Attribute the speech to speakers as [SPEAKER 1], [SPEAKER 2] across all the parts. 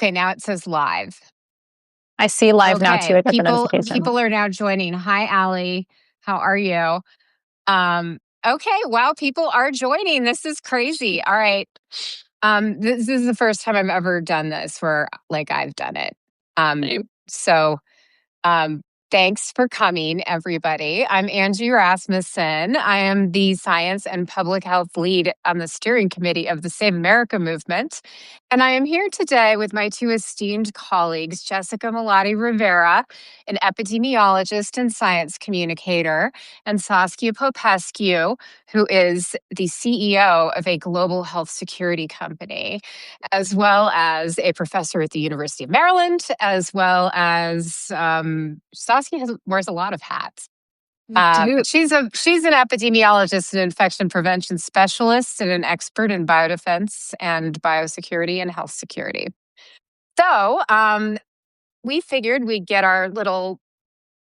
[SPEAKER 1] Okay, now it says live.
[SPEAKER 2] I see live now too. I got the notification.
[SPEAKER 1] People are now joining. Hi, Allie. How are you? Okay, wow, people are joining. This is crazy. All right. This is the first time I've ever done this where I've done it. So thanks for coming, everybody. I'm Angie Rasmussen. I am the Science and Public Health Lead on the steering committee of the Save America movement. And I am here today with my two esteemed colleagues, Jessica Malaty Rivera, an epidemiologist and science communicator, and Saskia Popescu, who is the CEO of a global health security company, as well as a professor at the University of Maryland, as well as Saskia wears a lot of hats. She's an epidemiologist and infection prevention specialist and an expert in biodefense and biosecurity and health security. So we figured we'd get our little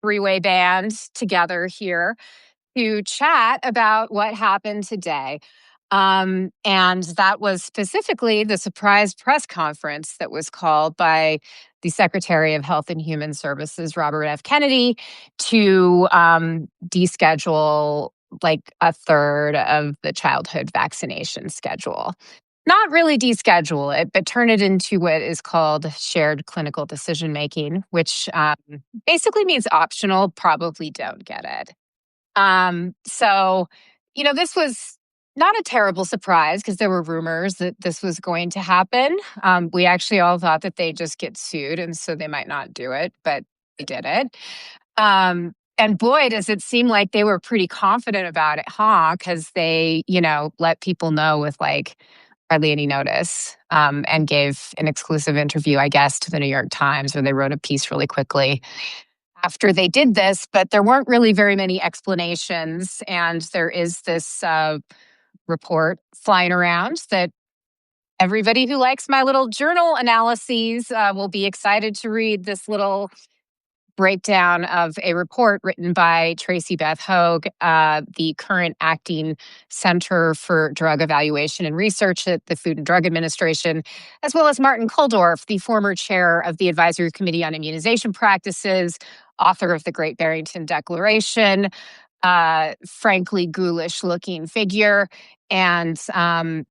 [SPEAKER 1] three-way band together here to chat about what happened today. And that was specifically the surprise press conference that was called by the Secretary of Health and Human Services, Robert F. Kennedy, to deschedule a third of the childhood vaccination schedule. Not really deschedule it, but turn it into what is called shared clinical decision making, which basically means optional, probably don't get it. So, this was not a terrible surprise because there were rumors that this was going to happen. We actually all thought that they'd just get sued, and so they might not do it, but they did it. And boy, does it seem like they were pretty confident about it, huh? Because they, let people know with hardly any notice, and gave an exclusive interview, I guess, to the New York Times, where they wrote a piece really quickly after they did this, but there weren't really very many explanations. And there is this report flying around that everybody who likes my little journal analyses will be excited to read this little breakdown of a report written by Tracy Beth Hogue, the current acting Center for Drug Evaluation and Research at the Food and Drug Administration, as well as Martin Kulldorff, the former chair of the Advisory Committee on Immunization Practices, author of the Great Barrington Declaration, frankly ghoulish-looking figure, and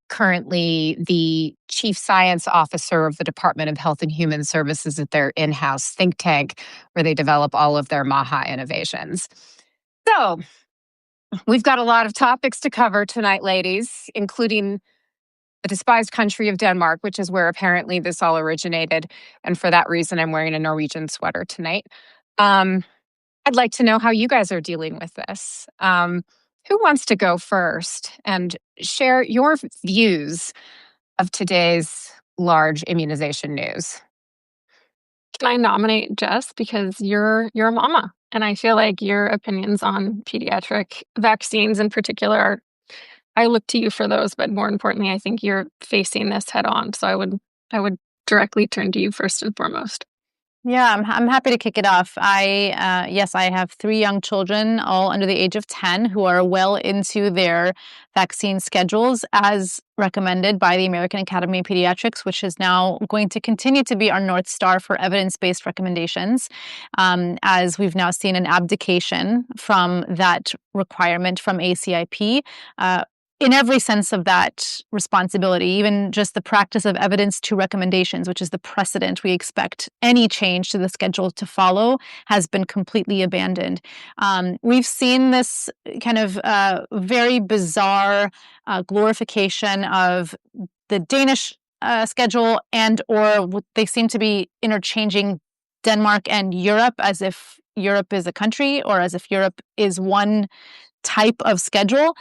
[SPEAKER 1] currently the chief science officer of the Department of Health and Human Services at their in-house think tank, where they develop all of their MAHA innovations. So we've got a lot of topics to cover tonight, ladies, including the despised country of Denmark, which is where apparently this all originated. And for that reason, I'm wearing a Norwegian sweater tonight. I'd like to know how you guys are dealing with this. Who wants to go first and share your views of today's large immunization news?
[SPEAKER 3] Can I nominate Jess, because you're a mama, and I feel like your opinions on pediatric vaccines in particular I look to you for those, but more importantly, I think you're facing this head on. So I would directly turn to you first and foremost.
[SPEAKER 2] Yeah, I'm happy to kick it off. I have 3 young children, all under the age of 10, who are well into their vaccine schedules as recommended by the American Academy of Pediatrics, which is now going to continue to be our North Star for evidence-based recommendations, as we've now seen an abdication from that requirement from ACIP. In every sense of that responsibility, even just the practice of evidence to recommendations, which is the precedent we expect any change to the schedule to follow, has been completely abandoned. We've seen this kind of very bizarre glorification of the Danish schedule, and or they seem to be interchanging Denmark and Europe as if Europe is a country or as if Europe is one type of schedule.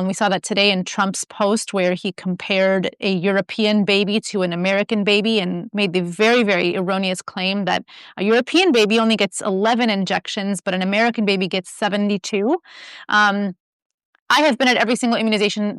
[SPEAKER 2] We saw that today in Trump's post, where he compared a European baby to an American baby and made the very, very erroneous claim that a European baby only gets 11 injections, but an American baby gets 72. I have been at every single immunization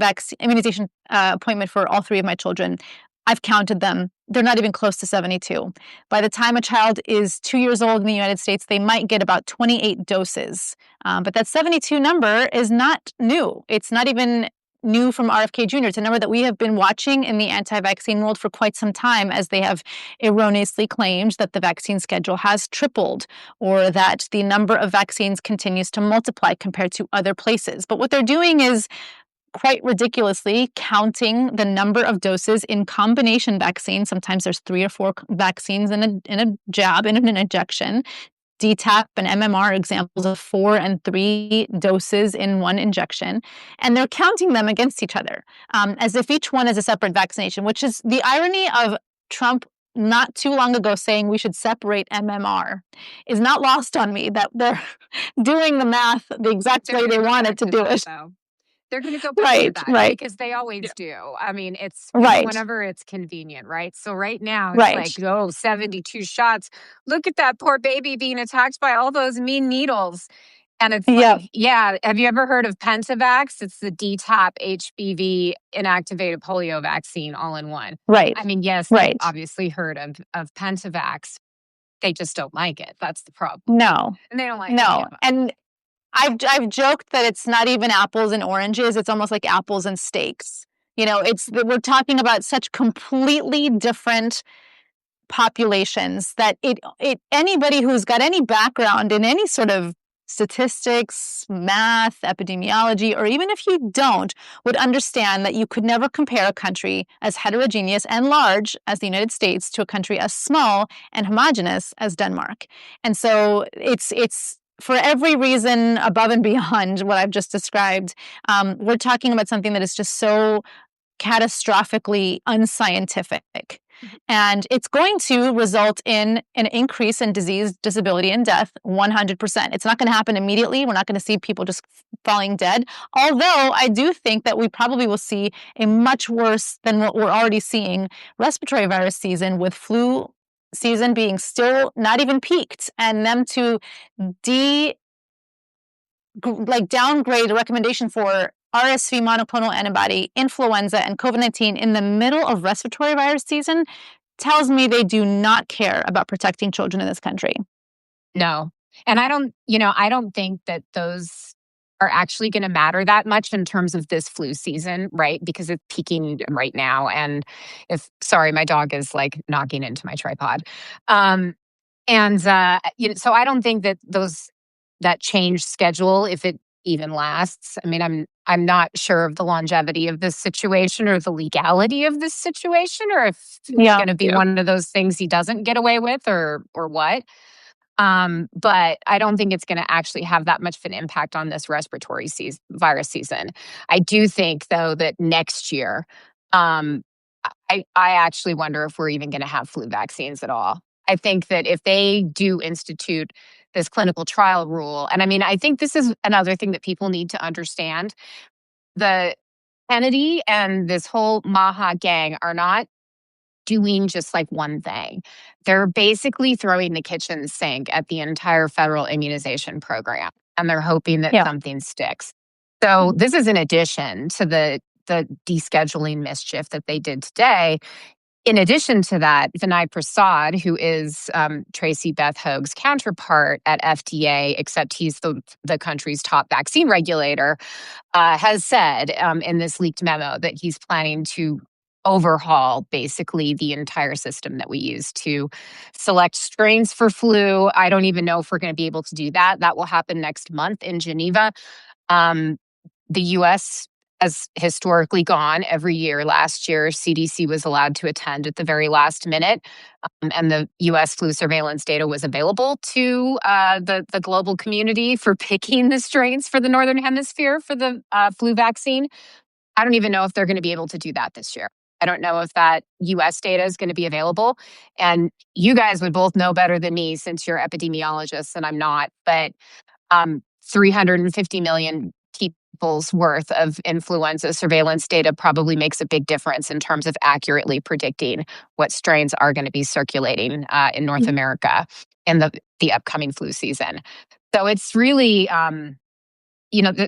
[SPEAKER 2] appointment for all 3 of my children. I've counted them. They're not even close to 72. By the time a child is 2 years old in the United States, they might get about 28 doses. But that 72 number is not new. It's not even new from RFK Jr. It's a number that we have been watching in the anti-vaccine world for quite some time, as they have erroneously claimed that the vaccine schedule has tripled, or that the number of vaccines continues to multiply compared to other places. But what they're doing is quite ridiculously counting the number of doses in combination vaccines. Sometimes there's 3 or 4 vaccines in a jab, in an injection. DTaP and MMR are examples of 4 and 3 doses in one injection. And they're counting them against each other, as if each one is a separate vaccination, which is the irony of Trump not too long ago saying we should separate MMR is not lost on me, that they're doing the math the exact way they wanted to do it.
[SPEAKER 1] They're going to go back to that,
[SPEAKER 2] right.
[SPEAKER 1] because they always do. I mean, it's
[SPEAKER 2] Right.
[SPEAKER 1] whenever it's convenient, right? So right now, it's
[SPEAKER 2] Right.
[SPEAKER 1] like, 72 shots. Look at that poor baby being attacked by all those mean needles. And it's
[SPEAKER 2] Yep.
[SPEAKER 1] like, yeah, have you ever heard of Pentavax? It's the DTaP HBV inactivated polio vaccine all in one.
[SPEAKER 2] Right.
[SPEAKER 1] I mean, yes,
[SPEAKER 2] Right.
[SPEAKER 1] they've obviously heard of Pentavax. They just don't like it. That's the problem.
[SPEAKER 2] No.
[SPEAKER 1] And they don't like any
[SPEAKER 2] No.
[SPEAKER 1] of them.
[SPEAKER 2] And I've joked that it's not even apples and oranges. It's almost like apples and steaks. You know, we're talking about such completely different populations that anybody who's got any background in any sort of statistics, math, epidemiology, or even if you don't, would understand that you could never compare a country as heterogeneous and large as the United States to a country as small and homogenous as Denmark. And so it's for every reason above and beyond what I've just described, we're talking about something that is just so catastrophically unscientific. And it's going to result in an increase in disease, disability, and death 100%. It's not going to happen immediately. We're not going to see people just falling dead. Although I do think that we probably will see a much worse than what we're already seeing respiratory virus season, with flu season being still not even peaked, and them to downgrade a recommendation for RSV monoclonal antibody, influenza, and COVID-19 in the middle of respiratory virus season tells me they do not care about protecting children in this country.
[SPEAKER 1] No. And I don't think that those are actually going to matter that much in terms of this flu season, right? Because it's peaking right now. And sorry, my dog is like knocking into my tripod. So I don't think that that change schedule, if it even lasts. I mean, I'm not sure of the longevity of this situation or the legality of this situation, or if it's going to be one of those things he doesn't get away with, or what. But I don't think it's going to actually have that much of an impact on this respiratory virus season. I do think, though, that next year, I actually wonder if we're even going to have flu vaccines at all. I think that if they do institute this clinical trial rule, and I mean, I think this is another thing that people need to understand. The Kennedy and this whole Maha gang are not doing just like one thing. They're basically throwing the kitchen sink at the entire federal immunization program, and they're hoping that something sticks. So this is in addition to the descheduling mischief that they did today. In addition to that, Vinay Prasad, who is Tracy Beth Hoag's counterpart at FDA, except he's the country's top vaccine regulator, has said in this leaked memo that he's planning to overhaul basically the entire system that we use to select strains for flu. I don't even know if we're going to be able to do that. That will happen next month in Geneva. The U.S. has historically gone every year. Last year, CDC was allowed to attend at the very last minute, and the U.S. flu surveillance data was available to the global community for picking the strains for the Northern Hemisphere for the flu vaccine. I don't even know if they're going to be able to do that this year. I don't know if that U.S. data is going to be available. And you guys would both know better than me, since you're epidemiologists and I'm not. But 350 million people's worth of influenza surveillance data probably makes a big difference in terms of accurately predicting what strains are going to be circulating in North America in the upcoming flu season. So it's really,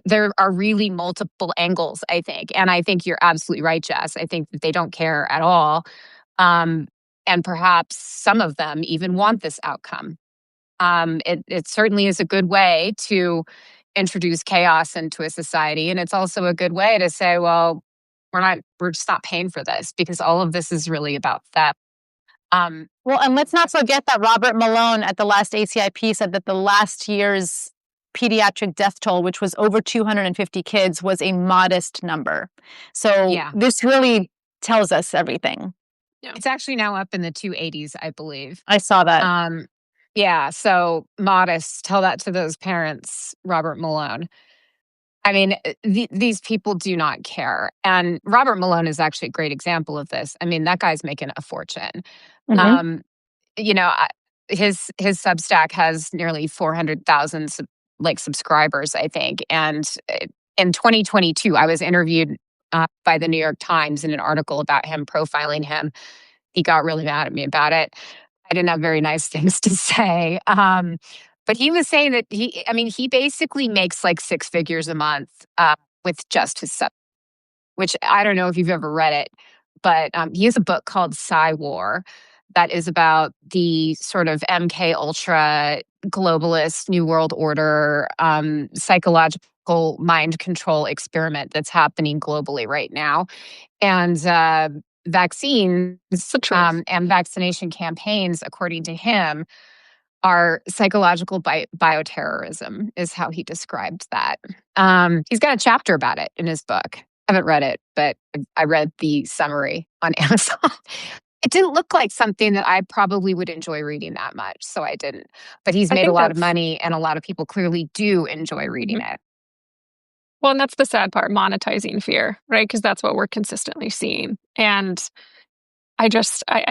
[SPEAKER 1] there are really multiple angles, I think. And I think you're absolutely right, Jess. I think that they don't care at all. And perhaps some of them even want this outcome. It certainly is a good way to introduce chaos into a society. And it's also a good way to say, well, we're just not paying for this because all of this is really about theft.
[SPEAKER 2] Well, and let's not forget that Robert Malone at the last ACIP said that the last year's pediatric death toll, which was over 250 kids, was a modest number. So this really tells us everything.
[SPEAKER 1] Yeah. It's actually now up in the 280s, I believe.
[SPEAKER 2] I saw that.
[SPEAKER 1] Yeah, so modest. Tell that to those parents, Robert Malone. I mean, these people do not care. And Robert Malone is actually a great example of this. I mean, that guy's making a fortune.
[SPEAKER 2] Mm-hmm.
[SPEAKER 1] You know, his Substack has nearly 400,000 subscribers, I think. And in 2022, I was interviewed by the New York Times in an article about him, profiling him. He got really mad at me about it. I didn't have very nice things to say. But he was saying that he basically makes like 6 figures a month with just his sub, which I don't know if you've ever read it, but he has a book called Psy War that is about the sort of MK Ultra globalist New World Order psychological mind control experiment that's happening globally right now. And vaccines and vaccination campaigns, according to him, are psychological bioterrorism, is how he described that. He's got a chapter about it in his book. I haven't read it, but I read the summary on Amazon. It didn't look like something that I probably would enjoy reading that much, so I didn't. But he's made a lot of money, and a lot of people clearly do enjoy reading it.
[SPEAKER 3] Well, and that's the sad part, monetizing fear, right? Because that's what we're consistently seeing. And I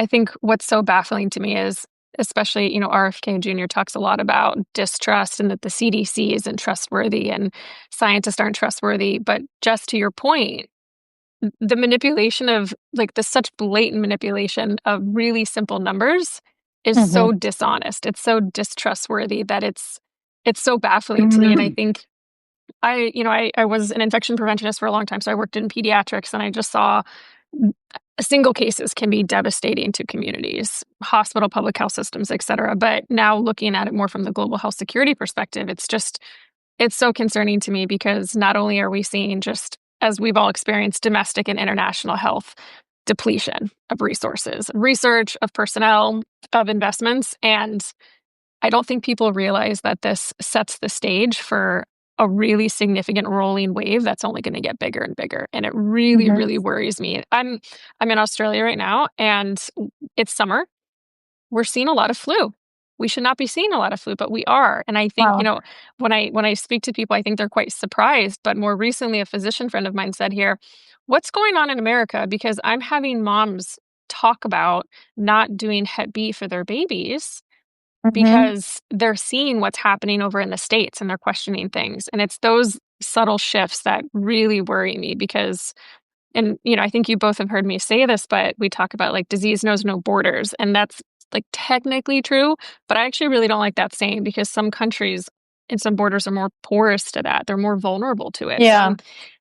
[SPEAKER 3] think what's so baffling to me is, especially, RFK Jr. talks a lot about distrust and that the CDC isn't trustworthy and scientists aren't trustworthy. But just to your point, the manipulation of the such blatant manipulation of really simple numbers is so dishonest. It's so distrustworthy that it's so baffling to me. And I think I was an infection preventionist for a long time, so I worked in pediatrics, and I just saw single cases can be devastating to communities, hospital, public health systems, et cetera. But now looking at it more from the global health security perspective, it's so concerning to me because not only are we seeing, just as we've all experienced, domestic and international health depletion of resources, research, of personnel, of investments. And I don't think people realize that this sets the stage for a really significant rolling wave that's only going to get bigger and bigger. And it really, really worries me. I'm in Australia right now, and it's summer. We're seeing a lot of flu. We should not be seeing a lot of flu, but we are. And I think, when I speak to people, I think they're quite surprised. But more recently, a physician friend of mine said here, what's going on in America? Because I'm having moms talk about not doing Hep B for their babies because they're seeing what's happening over in the States and they're questioning things. And it's those subtle shifts that really worry me because, and I think you both have heard me say this, but we talk about disease knows no borders. And that's technically true, but I actually really don't like that saying because some countries and some borders are more porous to that. They're more vulnerable to it.
[SPEAKER 2] Yeah.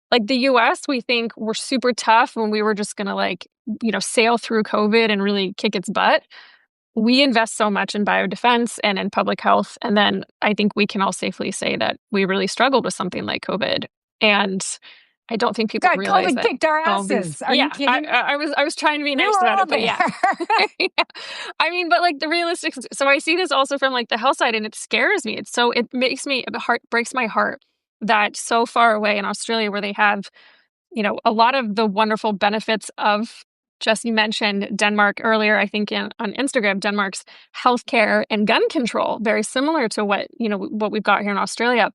[SPEAKER 3] The US, we think we're super tough when we were just going to sail through COVID and really kick its butt. We invest so much in biodefense and in public health. And then I think we can all safely say that we really struggled with something like COVID. And I don't think people realize
[SPEAKER 1] COVID
[SPEAKER 3] that
[SPEAKER 1] kicked our asses. Are you kidding?
[SPEAKER 3] I was trying to be nice about it, but yeah. I mean, but the realistic. So I see this also from the health side, and it scares me. It breaks my heart that so far away in Australia, where they have, a lot of the wonderful benefits of. Jess, you mentioned Denmark earlier, I think on Instagram, Denmark's healthcare and gun control, very similar to what we've got here in Australia.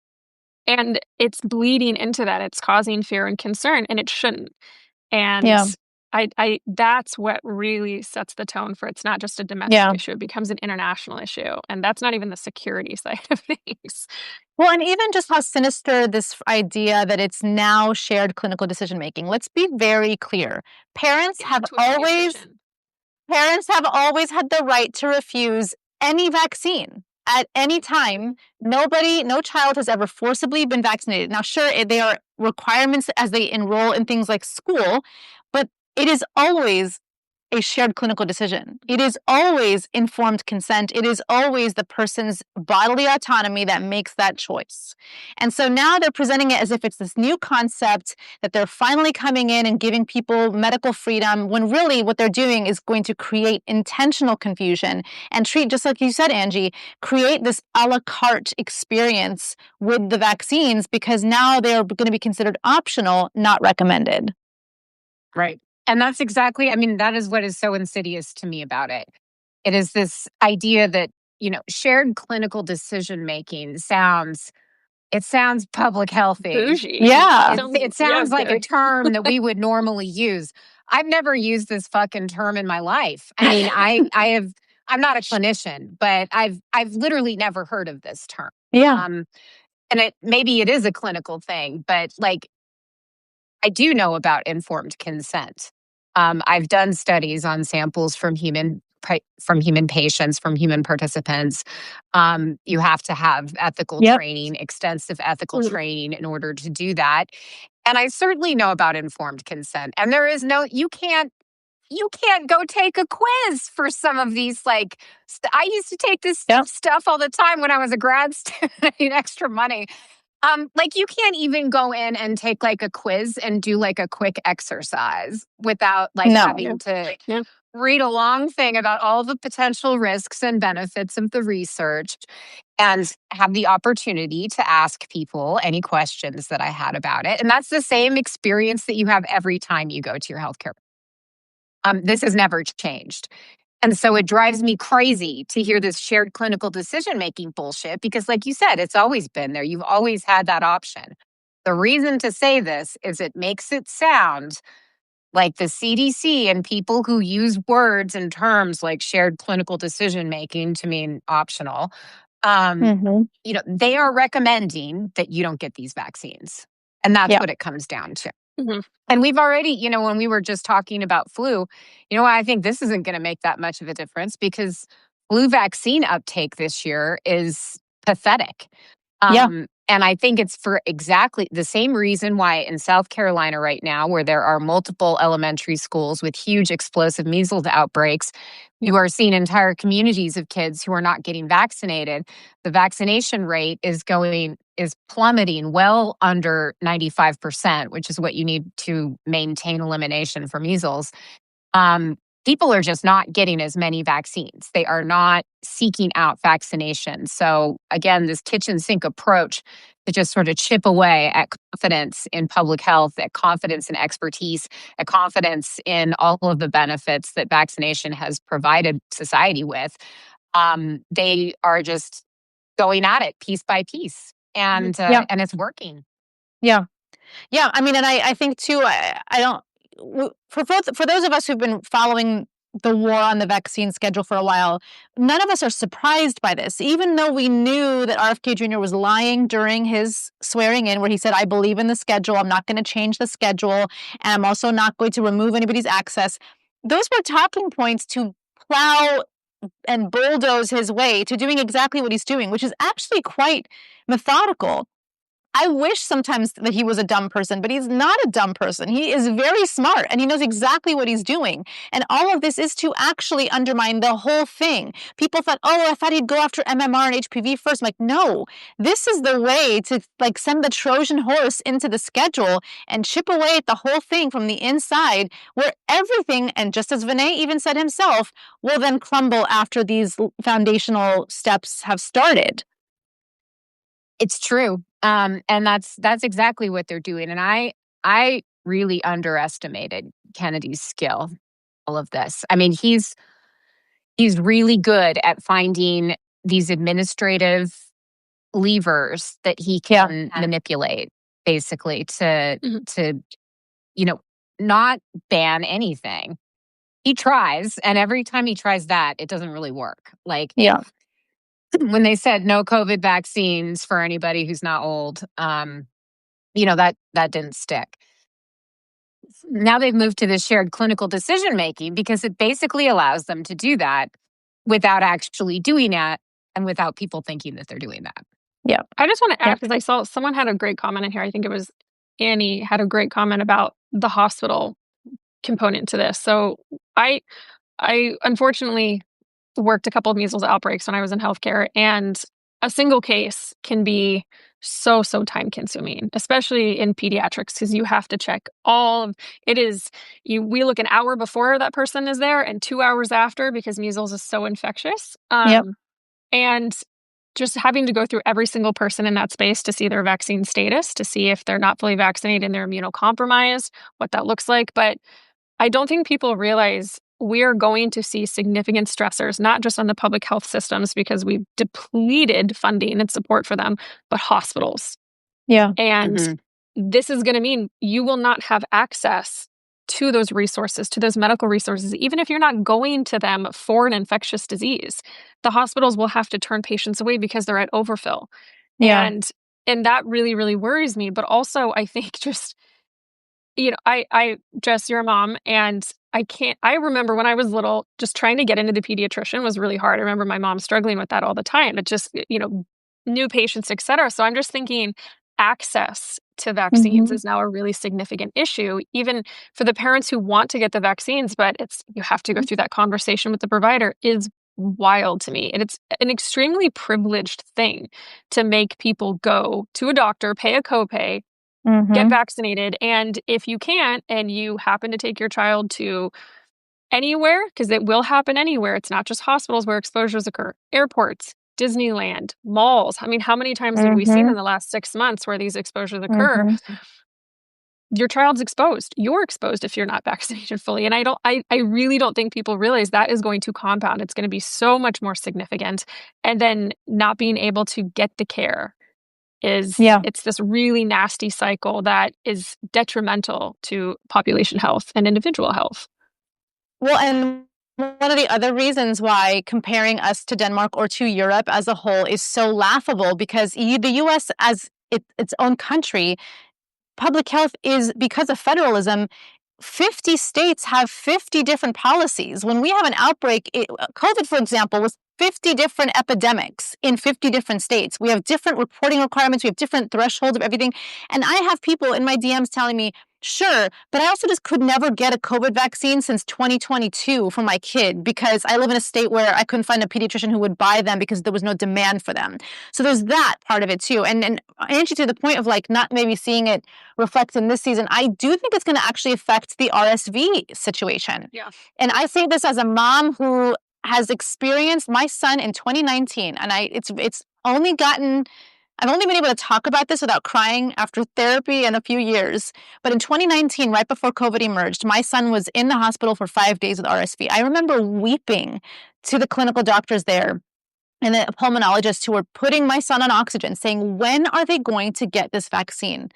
[SPEAKER 3] And it's bleeding into that. It's causing fear and concern, and it shouldn't. And I that's what really sets the tone for it's not just a domestic issue. It becomes an international issue. And that's not even the security side of things.
[SPEAKER 2] Well, and even just how sinister this idea that it's now shared clinical decision-making. Let's be very clear. Parents have always had the right to refuse any vaccine at any time. No child has ever forcibly been vaccinated. Now, sure, there are requirements as they enroll in things like school, but it is always a shared clinical decision. It is always informed consent. It is always the person's bodily autonomy that makes that choice. And so now they're presenting it as if it's this new concept that they're finally coming in and giving people medical freedom, when really what they're doing is going to create intentional confusion and treat, just like you said, Angie, create this a la carte experience with the vaccines, because now they're going to be considered optional, not recommended.
[SPEAKER 1] Right. And that's exactly, I mean, that is what is so insidious to me about it. It is this idea that, shared clinical decision making sounds public healthy.
[SPEAKER 3] Bougie.
[SPEAKER 2] Yeah.
[SPEAKER 1] It sounds like a term that we would normally use. I've never used this fucking term in my life. I mean, I'm not a clinician, but I've literally never heard of this term.
[SPEAKER 2] Yeah.
[SPEAKER 1] And maybe it is a clinical thing, but I do know about informed consent. I've done studies on samples from human patients, from human participants. You have to have ethical training, extensive ethical training in order to do that. And I certainly know about informed consent. And there is you can't go take a quiz for some of these. I used to take this stuff all the time when I was a grad student. I need extra money. You can't even go in and take a quiz and do a quick exercise without having to read a long thing about all the potential risks and benefits of the research, and have the opportunity to ask people any questions that I had about it. And that's the same experience that you have every time you go to your healthcare. This has never changed. And so it drives me crazy to hear this shared clinical decision-making bullshit, because like you said, it's always been there. You've always had that option. The reason to say this is it makes it sound like the CDC and people who use words and terms like shared clinical decision-making to mean optional, they are recommending that you don't get these vaccines. And that's what it comes down to. Mm-hmm. And we've already, when we were just talking about flu, I think this isn't going to make that much of a difference, because flu vaccine uptake this year is pathetic. And I think it's for exactly the same reason why in South Carolina right now, where there are multiple elementary schools with huge explosive measles outbreaks, you are seeing entire communities of kids who are not getting vaccinated. The vaccination rate is plummeting well under 95%, which is what you need to maintain elimination for measles. People are just not getting as many vaccines. They are not seeking out vaccination. So again, this kitchen sink approach to just sort of chip away at confidence in public health, at confidence in expertise, at confidence in all of the benefits that vaccination has provided society with. They are just going at it piece by piece. And it's working.
[SPEAKER 2] Yeah. I mean, and I think too, I don't, for those of us who've been following the war on the vaccine schedule for a while, none of us are surprised by this, even though we knew that RFK Jr. was lying during his swearing in, where he said, I believe in the schedule. I'm not going to change the schedule. And I'm also not going to remove anybody's access. Those were talking points to plow and bulldoze his way to doing exactly what he's doing, which is actually quite methodical. I wish sometimes that he was a dumb person, but he's not a dumb person. He is very smart, and he knows exactly what he's doing. And all of this is to actually undermine the whole thing. People thought, I thought he'd go after MMR and HPV first. I'm like, no, this is the way to send the Trojan horse into the schedule and chip away at the whole thing from the inside, where everything, and just as Vinay even said himself, will then crumble after these foundational steps have started.
[SPEAKER 1] It's true. And that's exactly what they're doing. And I really underestimated Kennedy's skill, all of this. I mean, he's really good at finding these administrative levers that he can manipulate, basically, to not ban anything. He tries, and every time he tries that, it doesn't really work. When they said no COVID vaccines for anybody who's not old, that didn't stick. Now they've moved to this shared clinical decision making, because it basically allows them to do that without actually doing it, and without people thinking that they're doing that.
[SPEAKER 3] Yeah. I just want to add, because I saw someone had a great comment in here. I think it was Annie had a great comment about the hospital component to this. So I unfortunately worked a couple of measles outbreaks when I was in healthcare, and a single case can be so time consuming, especially in pediatrics, because you have to check all of it. We look an hour before that person is there and 2 hours after, because measles is so infectious.
[SPEAKER 2] Yep.
[SPEAKER 3] And just having to go through every single person in that space to see their vaccine status, to see if they're not fully vaccinated and they're immunocompromised, what that looks like. But I don't think people realize we are going to see significant stressors, not just on the public health systems, because we've depleted funding and support for them, but hospitals.
[SPEAKER 2] Yeah.
[SPEAKER 3] And this is going to mean you will not have access to those resources, to those medical resources, even if you're not going to them for an infectious disease. The hospitals will have to turn patients away because they're at overfill.
[SPEAKER 2] Yeah.
[SPEAKER 3] And that really, really worries me. But also, I think just, Jess, you're a mom, and I remember when I was little, just trying to get into the pediatrician was really hard. I remember my mom struggling with that all the time. It just, new patients, et cetera. So I'm just thinking access to vaccines is now a really significant issue, even for the parents who want to get the vaccines, but you have to go through that conversation with the provider is wild to me. And it's an extremely privileged thing to make people go to a doctor, pay a copay, get vaccinated. And if you can't, and you happen to take your child to anywhere, because it will happen anywhere, it's not just hospitals where exposures occur, airports, Disneyland, malls. I mean, how many times have we seen in the last 6 months where these exposures occur? Your child's exposed. You're exposed if you're not vaccinated fully. And I really don't think people realize that is going to compound. It's going to be so much more significant. And then not being able to get the care it's this really nasty cycle that is detrimental to population health and individual health.
[SPEAKER 2] Well, and one of the other reasons why comparing us to Denmark or to Europe as a whole is so laughable, because the US as its own country, public health is, because of federalism, 50 states have 50 different policies. When we have an outbreak, COVID, for example, was 50 different epidemics in 50 different states. We have different reporting requirements. We have different thresholds of everything. And I have people in my DMs telling me, sure, but I also just could never get a COVID vaccine since 2022 for my kid, because I live in a state where I couldn't find a pediatrician who would buy them because there was no demand for them. So there's that part of it too. And Angie, to the point of like not maybe seeing it reflect in this season, I do think it's going to actually affect the RSV situation.
[SPEAKER 3] Yeah.
[SPEAKER 2] And I say this as a mom who has experienced my son in 2019, and it's only gotten, I've only been able to talk about this without crying after therapy in a few years. But in 2019, right before COVID emerged, my son was in the hospital for 5 days with RSV. I remember weeping to the clinical doctors there and the pulmonologists who were putting my son on oxygen, saying, when are they going to get this vaccine?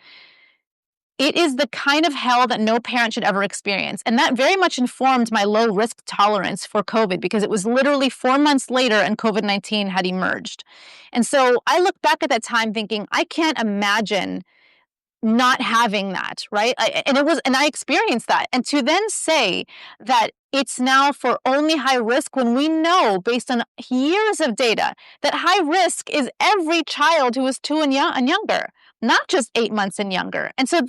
[SPEAKER 2] It is the kind of hell that no parent should ever experience. And that very much informed my low risk tolerance for COVID, because it was literally 4 months later and COVID-19 had emerged. And so I look back at that time thinking, I can't imagine not having that, right? And I experienced that. And to then say that it's now for only high risk, when we know based on years of data that high risk is every child who is 2 and younger, not just 8 months and younger. And so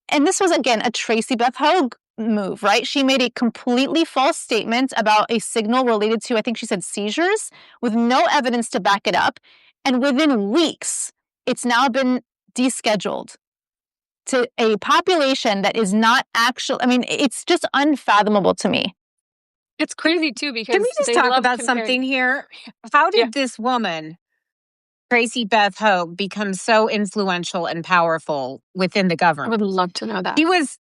[SPEAKER 2] and this was again a Tracy Beth Hogue move, right? She made a completely false statement about a signal related to, I think she said, seizures, with no evidence to back it up. And within weeks, it's now been descheduled to a population that is not actual. I mean, it's just unfathomable to me.
[SPEAKER 3] It's crazy too, because
[SPEAKER 1] can we just talk about something here? How did this woman, Tracy Beth Hogue, become so influential and powerful within the government?
[SPEAKER 3] I would love to know that.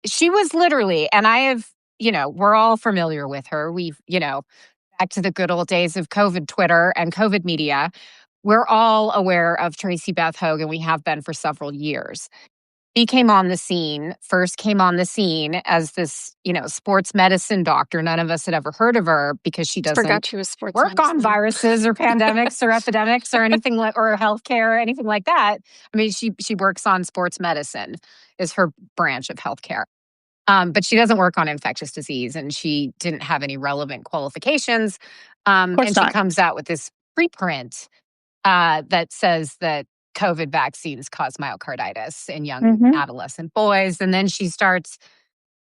[SPEAKER 1] She was literally, and I have, we're all familiar with her. We've, back to the good old days of COVID Twitter and COVID media. We're all aware of Tracy Beth Hogue, and we have been for several years. She first came on the scene as this, sports medicine doctor. None of us had ever heard of her because she doesn't
[SPEAKER 3] forgot she was sports
[SPEAKER 1] work
[SPEAKER 3] medicine.
[SPEAKER 1] on viruses or pandemics or epidemics or anything or healthcare or anything like that. I mean, she works on sports medicine is her branch of healthcare. But she doesn't work on infectious disease, and she didn't have any relevant qualifications. And she comes out with this preprint that says that COVID vaccines cause myocarditis in young adolescent boys. And then she starts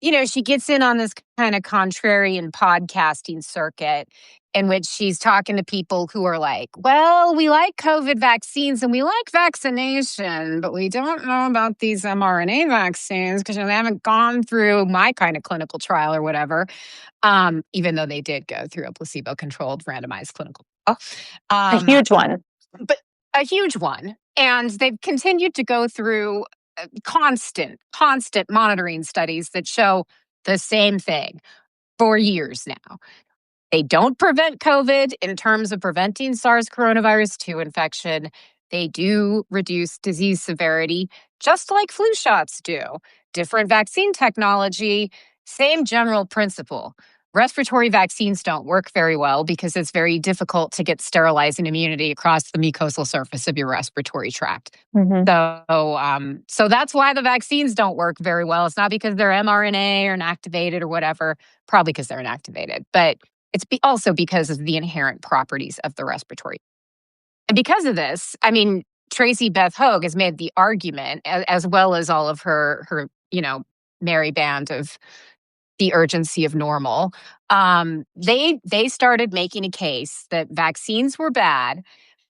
[SPEAKER 1] she gets in on this kind of contrarian podcasting circuit in which she's talking to people who are like, well, we like COVID vaccines and we like vaccination, but we don't know about these mRNA vaccines because they haven't gone through my kind of clinical trial or whatever, even though they did go through a placebo-controlled randomized clinical trial.
[SPEAKER 2] A huge one.
[SPEAKER 1] But a huge one. And they've continued to go through constant monitoring studies that show the same thing for years now. They don't prevent COVID in terms of preventing SARS coronavirus 2 infection. They do reduce disease severity, just like flu shots do. Different vaccine technology, same general principle. Respiratory vaccines don't work very well because it's very difficult to get sterilizing immunity across the mucosal surface of your respiratory tract. So that's why the vaccines don't work very well. It's not because they're mRNA or inactivated or whatever, probably because they're inactivated, but it's also because of the inherent properties of the respiratory. And because of this, Tracy Beth Hogue has made the argument, as well as all of her merry band of the urgency of normal. They started making a case that vaccines were bad,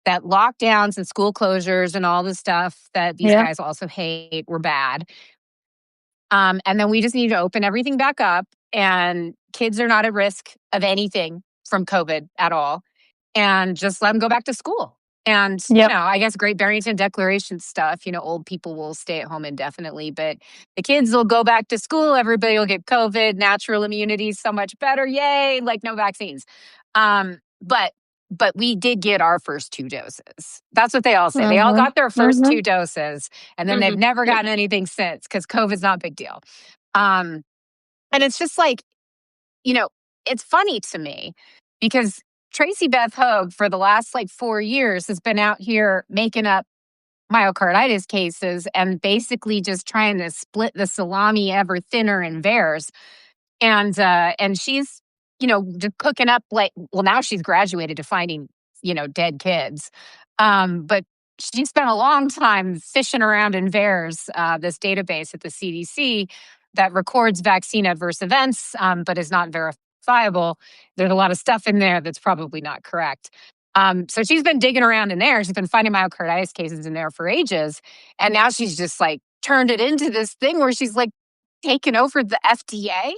[SPEAKER 1] that lockdowns and school closures and all the stuff that these guys also hate were bad. And then we just need to open everything back up, and kids are not at risk of anything from COVID at all, and just let them go back to school. And, I guess Great Barrington Declaration stuff, old people will stay at home indefinitely, but the kids will go back to school. Everybody will get COVID, natural immunity, so much better. Yay. Like no vaccines. But we did get our first 2 doses. That's what they all say. They all got their first 2 doses, and then they've never gotten anything since because COVID's not a big deal. And it's just like, it's funny to me because Tracy Beth Hogue for the last 4 years has been out here making up myocarditis cases and basically just trying to split the salami ever thinner in VAERS. And she's, just cooking up now she's graduated to finding, dead kids. But she spent a long time fishing around in VAERS, this database at the CDC that records vaccine adverse events, but is not verifiable. There's a lot of stuff in there that's probably not correct. So she's been digging around in there. She's been finding myocarditis cases in there for ages. And now she's just turned it into this thing where she's taken over the FDA.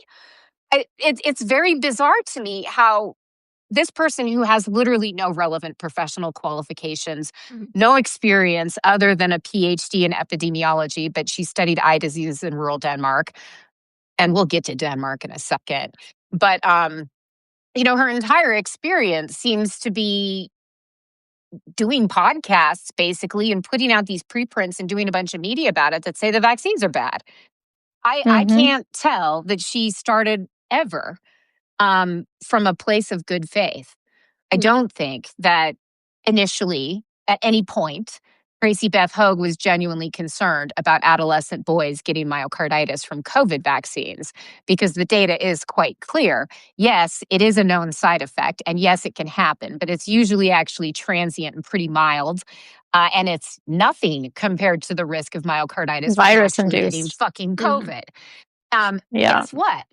[SPEAKER 1] It's very bizarre to me how this person who has literally no relevant professional qualifications, no experience other than a PhD in epidemiology, but she studied eye disease in rural Denmark. And we'll get to Denmark in a second. But, her entire experience seems to be doing podcasts, basically, and putting out these preprints and doing a bunch of media about it that say the vaccines are bad. I can't tell that she started ever from a place of good faith. I don't think that initially, at any point, Tracy Beth Hogue was genuinely concerned about adolescent boys getting myocarditis from COVID vaccines because the data is quite clear. Yes, it is a known side effect, and yes, it can happen, but it's usually actually transient and pretty mild. And it's nothing compared to the risk of myocarditis
[SPEAKER 2] virus-induced
[SPEAKER 1] from getting fucking COVID. Guess what?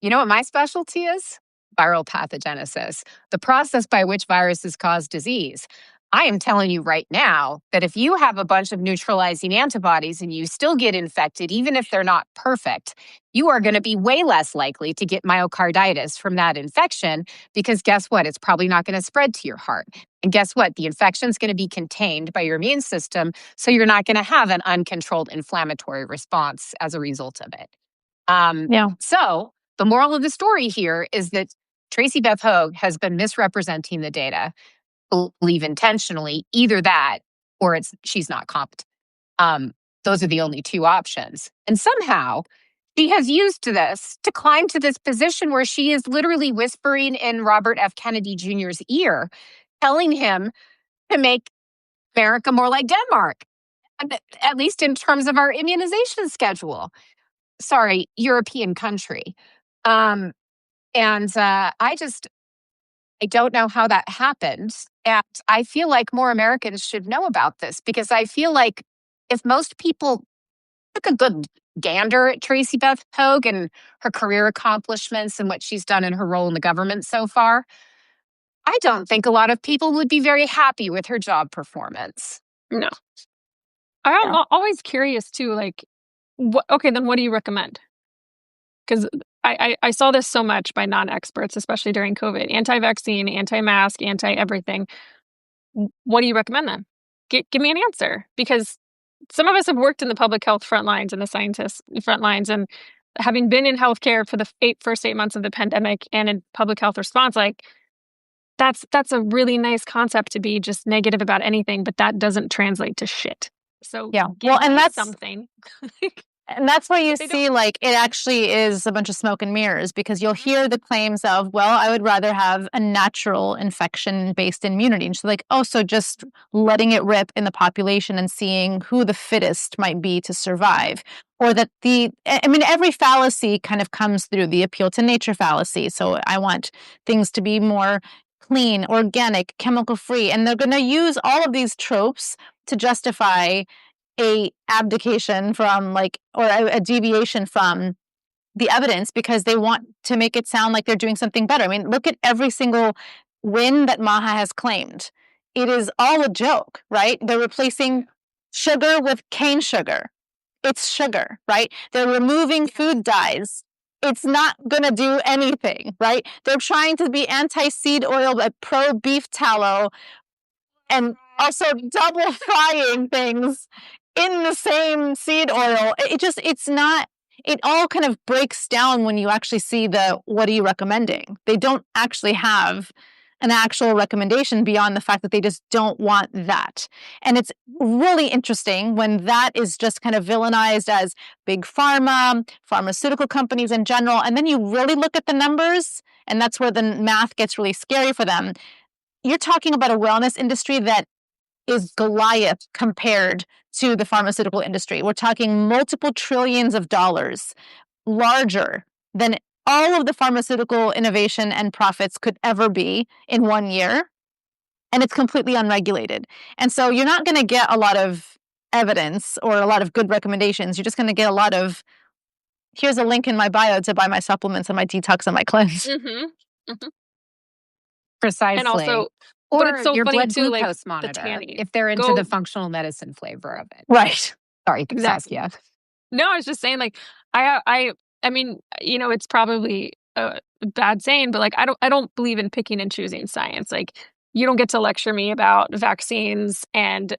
[SPEAKER 1] You know what my specialty is? Viral pathogenesis, the process by which viruses cause disease. I am telling you right now that if you have a bunch of neutralizing antibodies and you still get infected, even if they're not perfect, you are going to be way less likely to get myocarditis from that infection because guess what? It's probably not going to spread to your heart. And guess what? The infection is going to be contained by your immune system, so you're not going to have an uncontrolled inflammatory response as a result of it. So the moral of the story here is that Tracy Beth Hogue has been misrepresenting the data, believe intentionally, either that or she's not competent. Those are the only 2 options. And somehow she has used this to climb to this position where she is literally whispering in Robert F. Kennedy Jr.'s ear, telling him to make America more like Denmark, at least in terms of our immunization schedule. Sorry, European country. I don't know how that happened. And I feel like more Americans should know about this because I feel like if most people took a good gander at Tracy Beth Pogue and her career accomplishments and what she's done in her role in the government so far, I don't think a lot of people would be very happy with her job performance.
[SPEAKER 3] No. I'm always curious too, like, okay, then what do you recommend? Because I saw this so much by non-experts, especially during COVID. Anti-vaccine, anti-mask, anti-everything. What do you recommend then? Give me an answer. Because some of us have worked in the public health front lines and the scientists front lines, and having been in healthcare for the first 8 months of the pandemic and in public health response, like, that's a really nice concept to be just negative about anything, but that doesn't translate to shit. So
[SPEAKER 2] well, and that's
[SPEAKER 3] something.
[SPEAKER 2] And that's where you see, like, it actually is a bunch of smoke and mirrors, because you'll hear the claims of, well, I would rather have a natural infection-based immunity. And so, like, so just letting it rip in the population and seeing who the fittest might be to survive. Or that every fallacy kind of comes through the appeal to nature fallacy. So I want things to be more clean, organic, chemical-free. And they're going to use all of these tropes to justify a abdication from, like, or a deviation from the evidence, because they want to make it sound like they're doing something better. I mean, look at every single win that Maha has claimed. It is all a joke, right? They're replacing sugar with cane sugar. It's sugar, right? They're removing food dyes. It's not going to do anything, right? They're trying to be anti-seed oil but pro-beef tallow, and also double frying things in the same seed oil. It all kind of breaks down when you actually see what are you recommending? They don't actually have an actual recommendation beyond the fact that they just don't want that. And it's really interesting when that is just kind of villainized as big pharma, pharmaceutical companies in general. And then you really look at the numbers, and that's where the math gets really scary for them. You're talking about a wellness industry that is Goliath compared to the pharmaceutical industry. We're talking multiple trillions of dollars, larger than all of the pharmaceutical innovation and profits could ever be in 1 year. And it's completely unregulated. And so you're not going to get a lot of evidence or a lot of good recommendations. You're just going to get a lot of, here's a link in my bio to buy my supplements and my detox and my cleanse.
[SPEAKER 3] Mm-hmm. Mm-hmm.
[SPEAKER 1] Precisely.
[SPEAKER 3] And also,
[SPEAKER 1] or
[SPEAKER 3] but it's so
[SPEAKER 1] your
[SPEAKER 3] funny
[SPEAKER 1] blood
[SPEAKER 3] too,
[SPEAKER 1] glucose
[SPEAKER 3] like
[SPEAKER 1] monitor,
[SPEAKER 3] the tanning.
[SPEAKER 1] if they're into the functional medicine flavor of it.
[SPEAKER 2] Right.
[SPEAKER 1] Sorry,
[SPEAKER 3] Exactly.
[SPEAKER 1] Saskia.
[SPEAKER 3] No, I was just saying, like, I mean, it's probably a bad saying, but, like, I don't believe in picking and choosing science. Like, you don't get to lecture me about vaccines and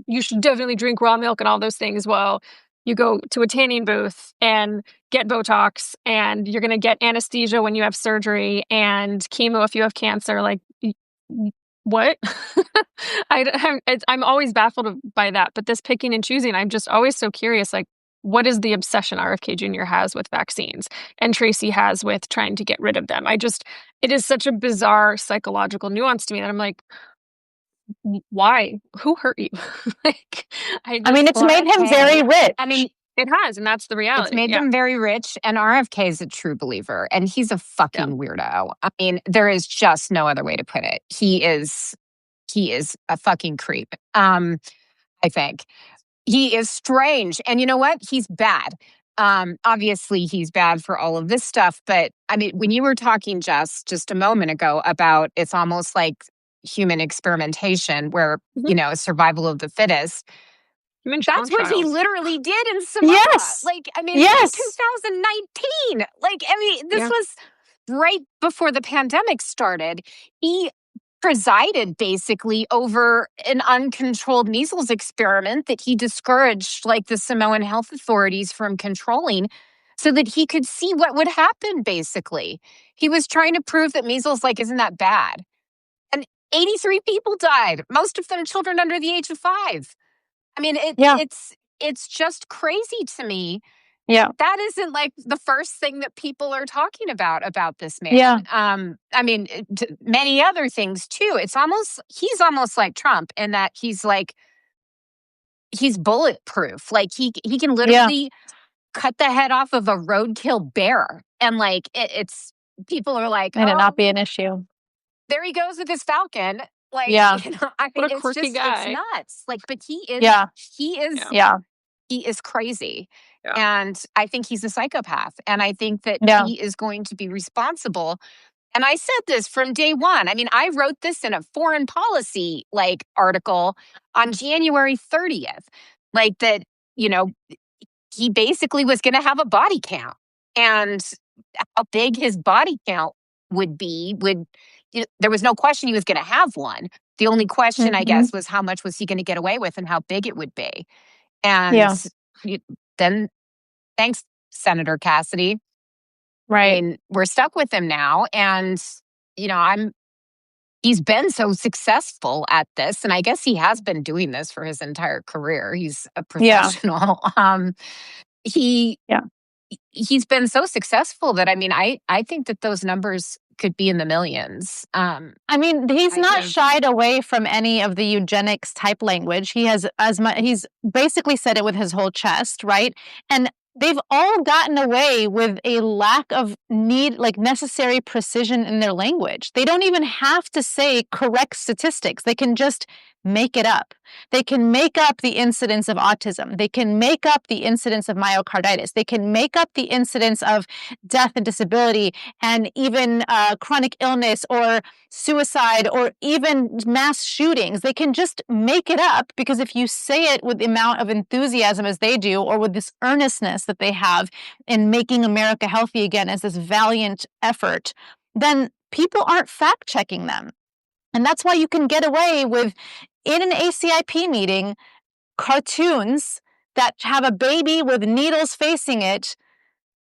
[SPEAKER 3] you should definitely drink raw milk and all those things. Well, you go to a tanning booth and get Botox, and you're going to get anesthesia when you have surgery and chemo if you have cancer. Like, what? I'm always baffled by that. But this picking and choosing, I'm just always so curious, like, what is the obsession RFK Jr. has with vaccines and Tracy has with trying to get rid of them? It is such a bizarre psychological nuance to me that I'm like, why? Who hurt you?
[SPEAKER 2] It's made him very rich.
[SPEAKER 3] I mean, it has, and that's the reality.
[SPEAKER 1] It's made them very rich, and RFK is a true believer, and he's a fucking weirdo. I mean, there is just no other way to put it. He is a fucking creep. I think he is strange, and you know what? He's bad. Obviously, he's bad for all of this stuff. But I mean, when you were talking just a moment ago about it's almost like human experimentation, where survival of the fittest. That's what he literally did in Samoa.
[SPEAKER 2] Yes.
[SPEAKER 1] Like, I mean,
[SPEAKER 2] yes.
[SPEAKER 1] in 2019. Like, I mean, this was right before the pandemic started. He presided basically over an uncontrolled measles experiment that he discouraged, like, the Samoan health authorities from controlling so that he could see what would happen, basically. He was trying to prove that measles, like, isn't that bad. And 83 people died, most of them children under the age of 5. I mean, it's just crazy to me.
[SPEAKER 2] Yeah.
[SPEAKER 1] That isn't like the first thing that people are talking about this man.
[SPEAKER 2] Yeah.
[SPEAKER 1] I mean, many other things too. He's almost like Trump in that he's bulletproof. Like he can literally cut the head off of a roadkill bear. And like, it's people are like,
[SPEAKER 2] and it not be an issue.
[SPEAKER 1] There he goes with his falcon. Like,
[SPEAKER 3] I
[SPEAKER 1] mean,
[SPEAKER 3] it's just
[SPEAKER 1] guy. It's nuts. Like, but he is, he is crazy.
[SPEAKER 3] Yeah.
[SPEAKER 1] And I think he's a psychopath. And I think that
[SPEAKER 2] Yeah.
[SPEAKER 1] he is going to be responsible. And I said this from day one. I mean, I wrote this in a foreign policy article on January 30th. Like that, he basically was going to have a body count. And how big his body count would be there was no question he was going to have one. The only question, I guess, was how much was he going to get away with and how big it would be. And then, thanks, Senator Cassidy.
[SPEAKER 2] Right.
[SPEAKER 1] I mean, we're stuck with him now. And, he's been so successful at this. And I guess he has been doing this for his entire career. He's a professional. He's been so successful that, I think that those numbers could be in the millions.
[SPEAKER 2] He's not shied away from any of the eugenics type language. He has he's basically said it with his whole chest, right? And they've all gotten away with a lack of necessary precision in their language. They don't even have to say correct statistics. They can just make it up. They can make up the incidence of autism. They can make up the incidence of myocarditis. They can make up the incidence of death and disability and even chronic illness or suicide or even mass shootings. They can just make it up because if you say it with the amount of enthusiasm as they do or with this earnestness that they have in making America healthy again as this valiant effort, then people aren't fact-checking them. And that's why you can get away with, in an ACIP meeting, cartoons that have a baby with needles facing it,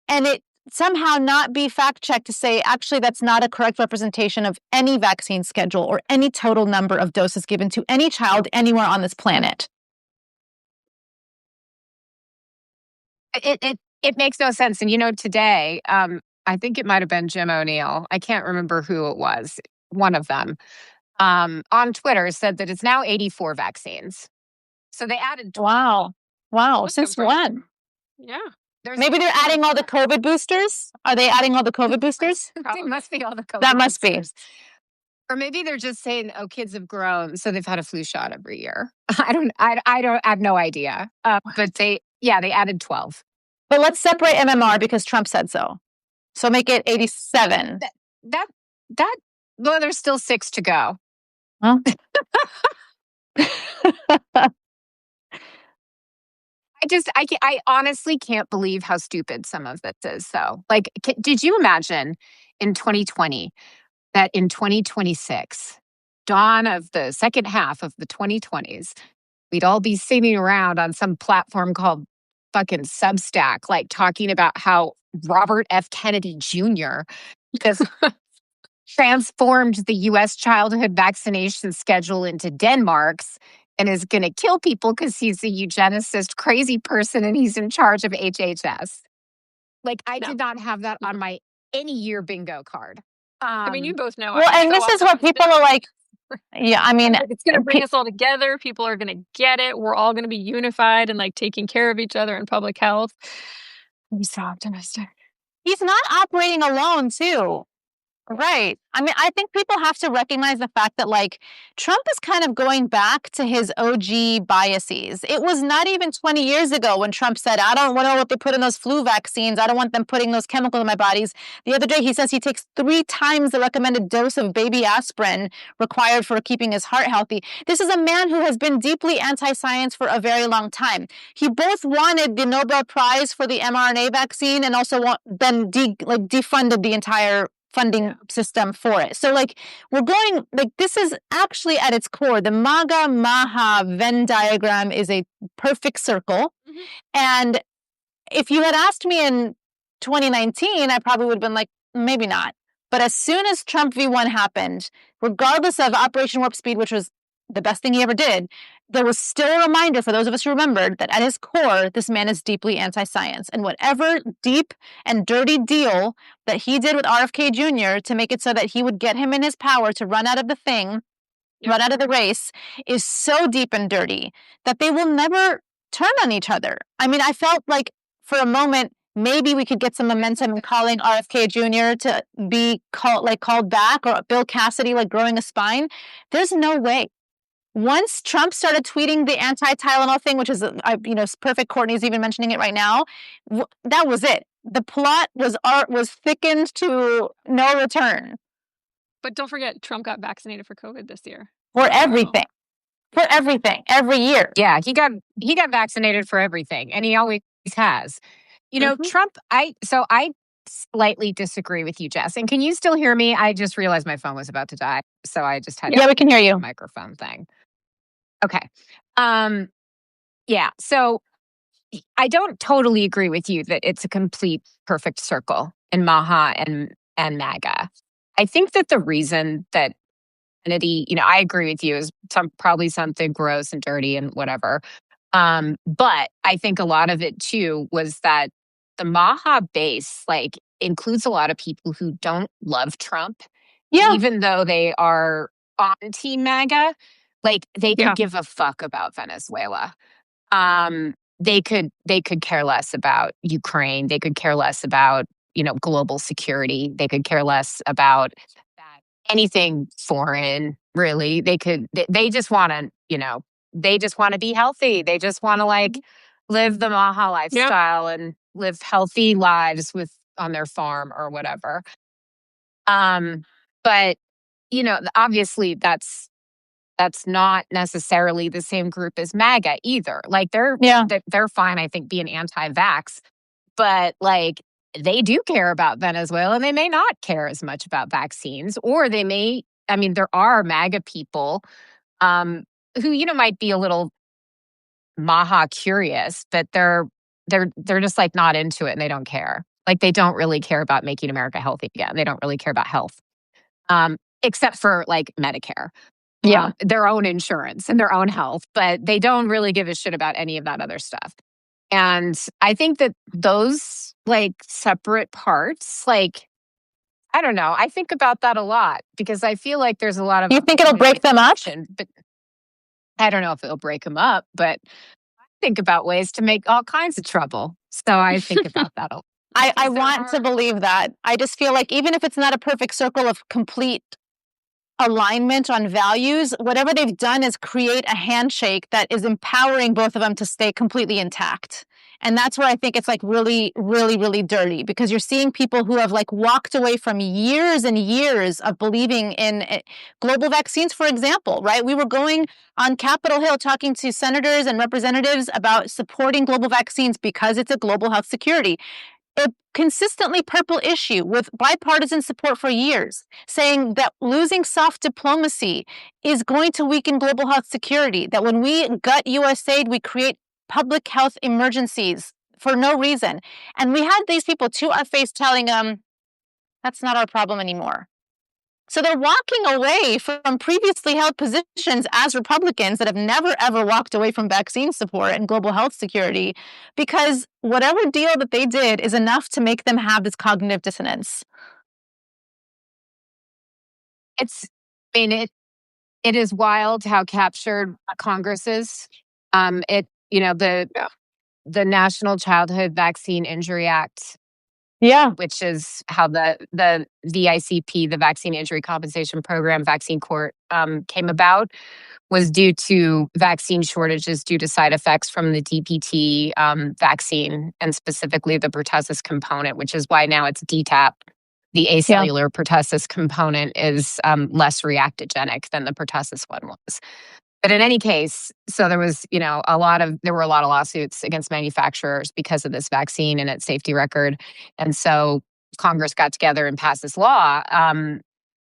[SPEAKER 2] and it somehow not be fact-checked to say, actually, that's not a correct representation of any vaccine schedule or any total number of doses given to any child anywhere on this planet.
[SPEAKER 1] It makes no sense. And today, I think it might have been Jim O'Neill. I can't remember who it was. One of them on Twitter said that it's now 84 vaccines. So they added
[SPEAKER 2] 12. Wow. Since when?
[SPEAKER 3] Yeah.
[SPEAKER 2] Maybe they're adding all the COVID boosters. Are they adding all the COVID boosters?
[SPEAKER 1] It must be all the COVID
[SPEAKER 2] That must
[SPEAKER 1] boosters.
[SPEAKER 2] be.
[SPEAKER 1] Or maybe they're just saying, "Oh, kids have grown, so they've had a flu shot every year." I have no idea. But they added 12.
[SPEAKER 2] But let's separate MMR because Trump said so. So make it 87.
[SPEAKER 1] Well, there's still 6 to go.
[SPEAKER 2] Huh?
[SPEAKER 1] I honestly can't believe how stupid some of this is, though. Did you imagine in 2020 that in 2026, dawn of the second half of the 2020s, we'd all be sitting around on some platform called fucking Substack, talking about how Robert F. Kennedy Jr. just transformed the U.S. childhood vaccination schedule into Denmark's and is going to kill people because he's a eugenicist crazy person and he's in charge of HHS. Did not have that on my any year bingo card.
[SPEAKER 3] You both know.
[SPEAKER 2] Well, and this is what people are like. Yeah,
[SPEAKER 3] it's going to bring us all together. People are going to get it. We're all going to be unified and taking care of each other in public health. I'm so optimistic.
[SPEAKER 2] He's not operating alone, too. Right. I think people have to recognize the fact that Trump is kind of going back to his OG biases. It was not even 20 years ago when Trump said, I don't know what they put in those flu vaccines. I don't want them putting those chemicals in my bodies. The other day, he says he takes 3 times the recommended dose of baby aspirin required for keeping his heart healthy. This is a man who has been deeply anti-science for a very long time. He both wanted the Nobel Prize for the mRNA vaccine and also then defunded the entire funding system for it. So we're going, this is actually at its core, the MAGA Maha Venn diagram is a perfect circle. Mm-hmm. And if you had asked me in 2019, I probably would have been maybe not. But as soon as Trump v1 happened, regardless of Operation Warp Speed, which was the best thing he ever did, there was still a reminder for those of us who remembered that at his core, this man is deeply anti-science. And whatever deep and dirty deal that he did with RFK Jr. to make it so that he would get him in his power to run out of the thing, run out of the race, is so deep and dirty that they will never turn on each other. I felt for a moment, maybe we could get some momentum in calling RFK Jr. to be called back, or Bill Cassidy growing a spine. There's no way. Once Trump started tweeting the anti-Tylenol thing, which is, perfect. Courtney's even mentioning it right now. That was it. The plot was thickened to no return.
[SPEAKER 3] But don't forget, Trump got vaccinated for COVID this year.
[SPEAKER 2] For everything. For everything, every year.
[SPEAKER 1] Yeah, he got vaccinated for everything, and he always has. Trump, I slightly disagree with you, Jess. And can you still hear me? I just realized my phone was about to die, so I just had
[SPEAKER 2] Yeah, we can hear you.
[SPEAKER 1] Microphone thing. Okay. Yeah, so I don't totally agree with you that it's a complete perfect circle in Maha and MAGA. I think that the reason that Kennedy, I agree with you, is probably something gross and dirty and whatever. But I think a lot of it too was that the Maha base includes a lot of people who don't love Trump, even though they are on Team MAGA. They could give a fuck about Venezuela. They could care less about Ukraine. They could care less about global security. They could care less about anything foreign, really. They just want to, they just want to be healthy. They just want to live the Maha lifestyle and live healthy lives on their farm or whatever. But obviously that's not necessarily the same group as MAGA either. They're fine, I think, being anti-vax, but they do care about Venezuela, and they may not care as much about vaccines, or they may. I mean, there are MAGA people who might be a little Maha curious, but they're just not into it, and they don't care. They don't really care about making America healthy again. They don't really care about health, except for Medicare. Their own insurance and their own health, but they don't really give a shit about any of that other stuff. And I think that those separate parts, I don't know, I think about that a lot because I feel like there's a lot of.
[SPEAKER 2] You think it'll break them up?
[SPEAKER 1] But I don't know if it'll break them up, but I think about ways to make all kinds of trouble. So I think about that a lot.
[SPEAKER 2] I want to believe that. I just feel like even if it's not a perfect circle of complete alignment on values, whatever they've done is create a handshake that is empowering both of them to stay completely intact. And that's where I think it's really, really, really dirty, because you're seeing people who have walked away from years and years of believing in global vaccines, for example, right? We were going on Capitol Hill talking to senators and representatives about supporting global vaccines because it's a global health security. A consistently purple issue with bipartisan support for years, saying that losing soft diplomacy is going to weaken global health security, that when we gut USAID, we create public health emergencies for no reason. And we had these people to our face telling them, that's not our problem anymore. So they're walking away from previously held positions as Republicans that have never, ever walked away from vaccine support and global health security, because whatever deal that they did is enough to make them have this cognitive dissonance.
[SPEAKER 1] It is wild how captured Congress is. The National Childhood Vaccine Injury Act, which is how the VICP, the Vaccine Injury Compensation Program, vaccine court came about, was due to vaccine shortages due to side effects from the DPT vaccine, and specifically the pertussis component, which is why now it's DTaP. The acellular pertussis component is less reactogenic than the pertussis one was. But in any case, so there was, there were a lot of lawsuits against manufacturers because of this vaccine and its safety record. And so Congress got together and passed this law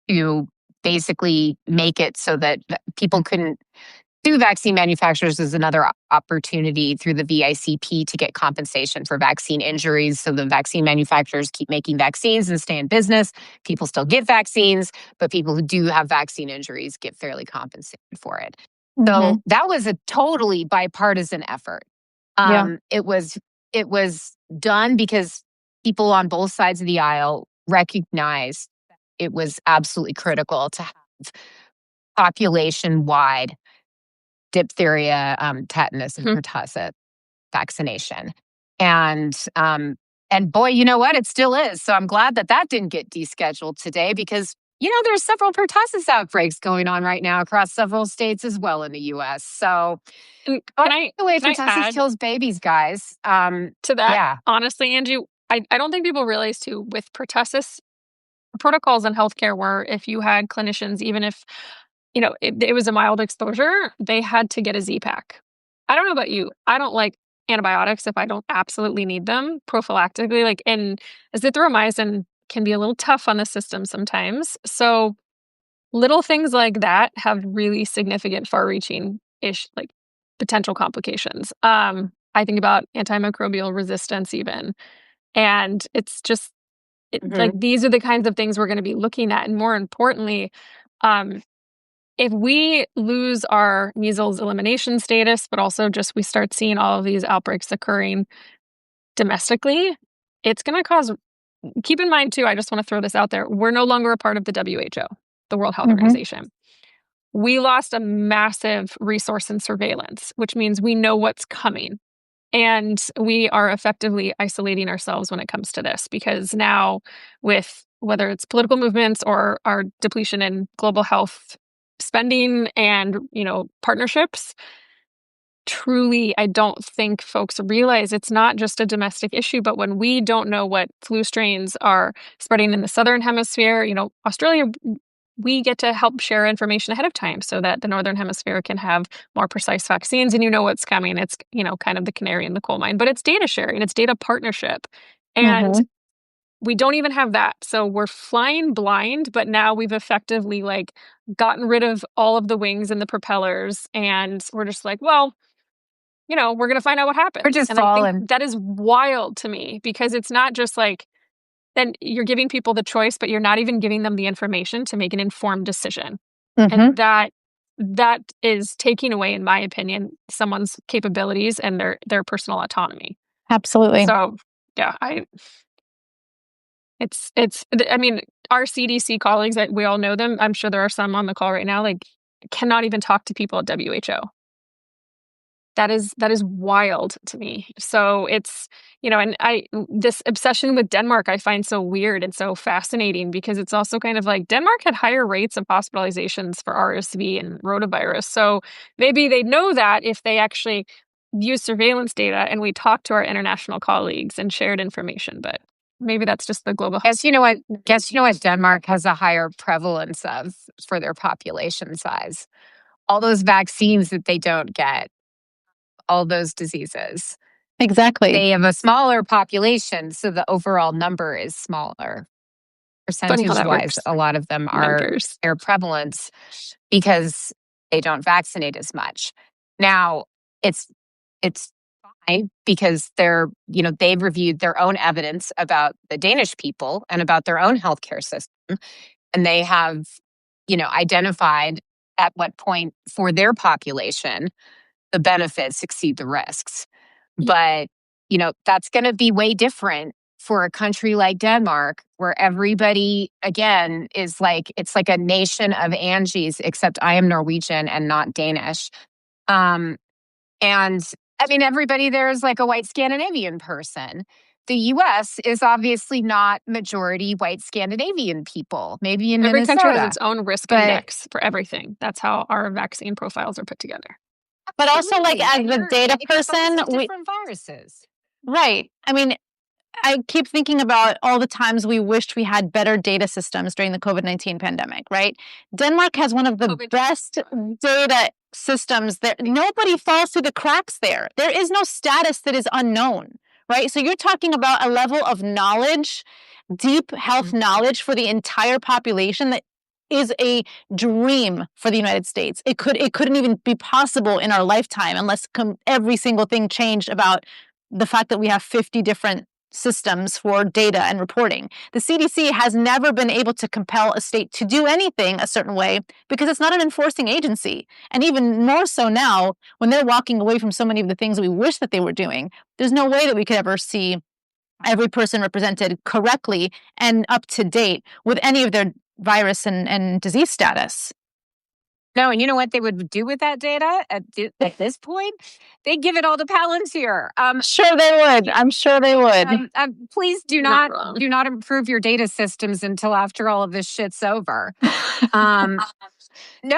[SPEAKER 1] to basically make it so that people couldn't sue vaccine manufacturers as another opportunity through the VICP to get compensation for vaccine injuries. So the vaccine manufacturers keep making vaccines and stay in business. People still get vaccines, but people who do have vaccine injuries get fairly compensated for it. So that was a totally bipartisan effort. It was done because people on both sides of the aisle recognized that it was absolutely critical to have population-wide diphtheria, tetanus, and pertussis vaccination. And boy, you know what? It still is. So I'm glad that didn't get descheduled today, because there's several pertussis outbreaks going on right now across several states as well in the U.S. So,
[SPEAKER 3] And
[SPEAKER 1] the way
[SPEAKER 3] can I
[SPEAKER 1] pertussis
[SPEAKER 3] add
[SPEAKER 1] kills babies, guys.
[SPEAKER 3] to that?
[SPEAKER 1] Yeah.
[SPEAKER 3] Honestly, Angie, I don't think people realize too, with pertussis, protocols in healthcare were if you had clinicians, even if it was a mild exposure, they had to get a Z-Pack. I don't know about you. I don't like antibiotics if I don't absolutely need them prophylactically. And azithromycin can be a little tough on the system sometimes. So little things like that have really significant far-reaching potential complications. I think about antimicrobial resistance even. And it's just these are the kinds of things we're going to be looking at. And more importantly, if we lose our measles elimination status, but also just we start seeing all of these outbreaks occurring domestically, it's going to cause, keep in mind too, I just want to throw this out there. We're no longer a part of the WHO, the World Health Organization. We lost a massive resource in surveillance, which means we know what's coming. And we are effectively isolating ourselves when it comes to this, because now with whether it's political movements or our depletion in global health spending and, partnerships, truly, I don't think folks realize it's not just a domestic issue, but when we don't know what flu strains are spreading in the Southern Hemisphere, Australia, we get to help share information ahead of time so that the Northern Hemisphere can have more precise vaccines and what's coming. It's, kind of the canary in the coal mine, but it's data sharing, it's data partnership. And we don't even have that. So we're flying blind, but now we've effectively gotten rid of all of the wings and the propellers. And we're just well, we're going to find out what happens.
[SPEAKER 1] We're just
[SPEAKER 3] and
[SPEAKER 1] falling.
[SPEAKER 3] I think that is wild to me, because it's not just then you're giving people the choice, but you're not even giving them the information to make an informed decision. And that is taking away, in my opinion, someone's capabilities and their personal autonomy.
[SPEAKER 2] Absolutely.
[SPEAKER 3] So yeah, I mean, our CDC colleagues, we all know them. I'm sure there are some on the call right now, cannot even talk to people at WHO. That is wild to me. So it's, and this obsession with Denmark, I find so weird and so fascinating, because it's also kind of Denmark had higher rates of hospitalizations for RSV and rotavirus. So maybe they know that if they actually use surveillance data and we talk to our international colleagues and shared information, but maybe that's just the global health.
[SPEAKER 1] Guess you know what Denmark has a higher prevalence of for their population size? All those vaccines that they don't get. All those diseases.
[SPEAKER 2] Exactly.
[SPEAKER 1] They have a smaller population, so the overall number is smaller. Percentage-wise, a lot of them are their prevalence because they don't vaccinate as much. Now, it's fine because they've reviewed their own evidence about the Danish people and about their own healthcare system, and they have, identified at what point for their population the benefits exceed the risks. But, that's going to be way different for a country like Denmark, where everybody, again, is it's like a nation of Angies, except I am Norwegian and not Danish. And I mean, everybody there is a white Scandinavian person. The U.S. is obviously not majority white Scandinavian people. Maybe in
[SPEAKER 3] every
[SPEAKER 1] Minnesota.
[SPEAKER 3] Country has its own risk index for everything. That's how our vaccine profiles are put together.
[SPEAKER 2] But also, as the data person,
[SPEAKER 1] different viruses.
[SPEAKER 2] Right. I mean, I keep thinking about all the times we wished we had better data systems during the COVID-19 pandemic, right? Denmark has one of the best data systems. Nobody falls through the cracks there. There is no status that is unknown, right? So you're talking about a level of knowledge, deep health knowledge for the entire population that is a dream for the United States. It couldn't even be possible in our lifetime unless every single thing changed about the fact that we have 50 different systems for data and reporting. The CDC has never been able to compel a state to do anything a certain way because it's not an enforcing agency. And even more so now, when they're walking away from so many of the things we wish that they were doing, there's no way that we could ever see every person represented correctly and up to date with any of their virus and disease status.
[SPEAKER 1] No, and you know what they would do with that data at this point? They'd give it all to Palantir.
[SPEAKER 2] Sure they would. I'm sure they would.
[SPEAKER 1] Please do
[SPEAKER 3] Not
[SPEAKER 1] not improve your data systems until after all of this shit's over. No,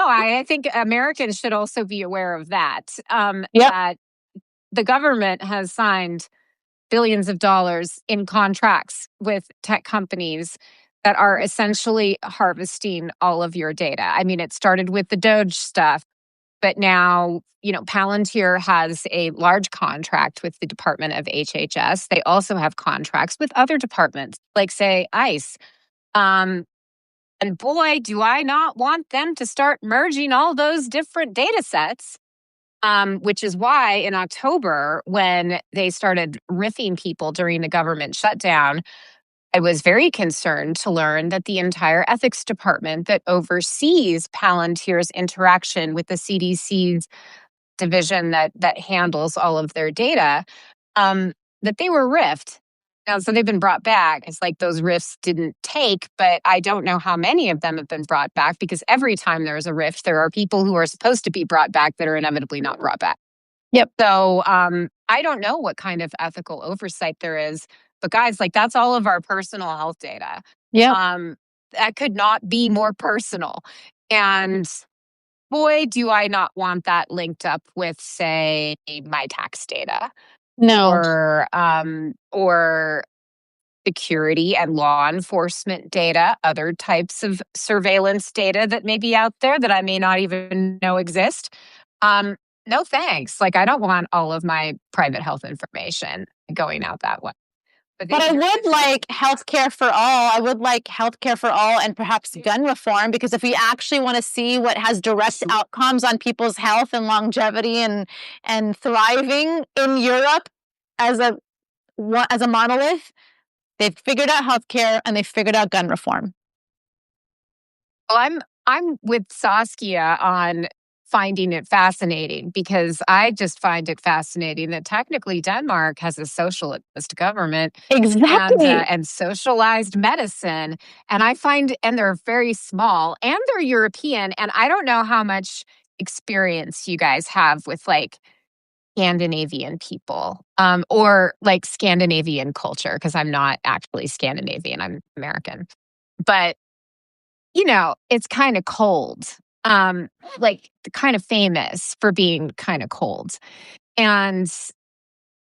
[SPEAKER 1] I think Americans should also be aware of that. That the government has signed billions of dollars in contracts with tech companies that are essentially harvesting all of your data. I mean, it started with the Doge stuff, but now, Palantir has a large contract with the Department of HHS. They also have contracts with other departments, like, say, ICE. And boy, do I not want them to start merging all those different data sets. Which is why in October, when they started riffing people during the government shutdown, I was very concerned to learn that the entire ethics department that oversees Palantir's interaction with the CDC's division that handles all of their data, that they were riffed. Now, so they've been brought back. It's like those rifts didn't take, but I don't know how many of them have been brought back, because every time there's a rift, there are people who are supposed to be brought back that are inevitably not brought back.
[SPEAKER 2] Yep.
[SPEAKER 1] So I don't know what kind of ethical oversight there is, but guys, like, that's all of our personal health data.
[SPEAKER 2] Yeah.
[SPEAKER 1] That could not be more personal. And boy, do I not want that linked up with, say, my tax data.
[SPEAKER 2] No.
[SPEAKER 1] Or security and law enforcement data, other types of surveillance data that may be out there that I may not even know exist. No thanks. Like, I don't want all of my private health information going out that way.
[SPEAKER 2] But I would like healthcare for all. I would like healthcare for all and perhaps gun reform, because if we actually want to see what has direct outcomes on people's health and longevity and thriving in Europe as a monolith, they've figured out healthcare and they've figured out gun reform.
[SPEAKER 1] Well, I'm with Saskia on finding it fascinating, because I just find it fascinating that technically Denmark has a socialist government.
[SPEAKER 2] Exactly.
[SPEAKER 1] And socialized medicine. And they're very small, and they're European. And I don't know how much experience you guys have with, like, Scandinavian people, or like Scandinavian culture, because I'm not actually Scandinavian, I'm American. But, it's kind of cold. Like, kind of famous for being kind of cold. And,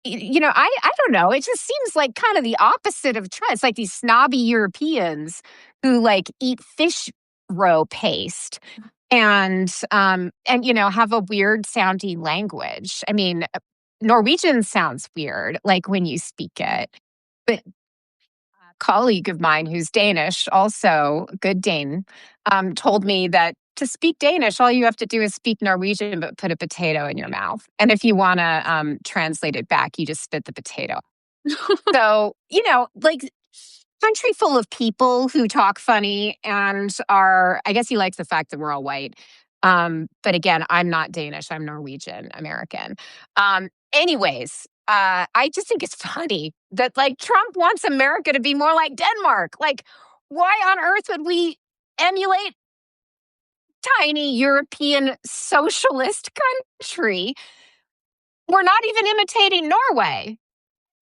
[SPEAKER 1] I don't know. It just seems like kind of the opposite of trend. It's like these snobby Europeans who, like, eat fish roe paste and have a weird sounding language. I mean, Norwegian sounds weird, like, when you speak it. But a colleague of mine who's Danish, also good Dane, told me that to speak Danish, all you have to do is speak Norwegian, but put a potato in your mouth. And if you want to translate it back, you just spit the potato. So, like, country full of people who talk funny and I guess he likes the fact that we're all white. But again, I'm not Danish, I'm Norwegian American. Anyways, I just think it's funny that, like, Trump wants America to be more like Denmark. Like, why on earth would we emulate tiny European socialist country? We're not even imitating Norway.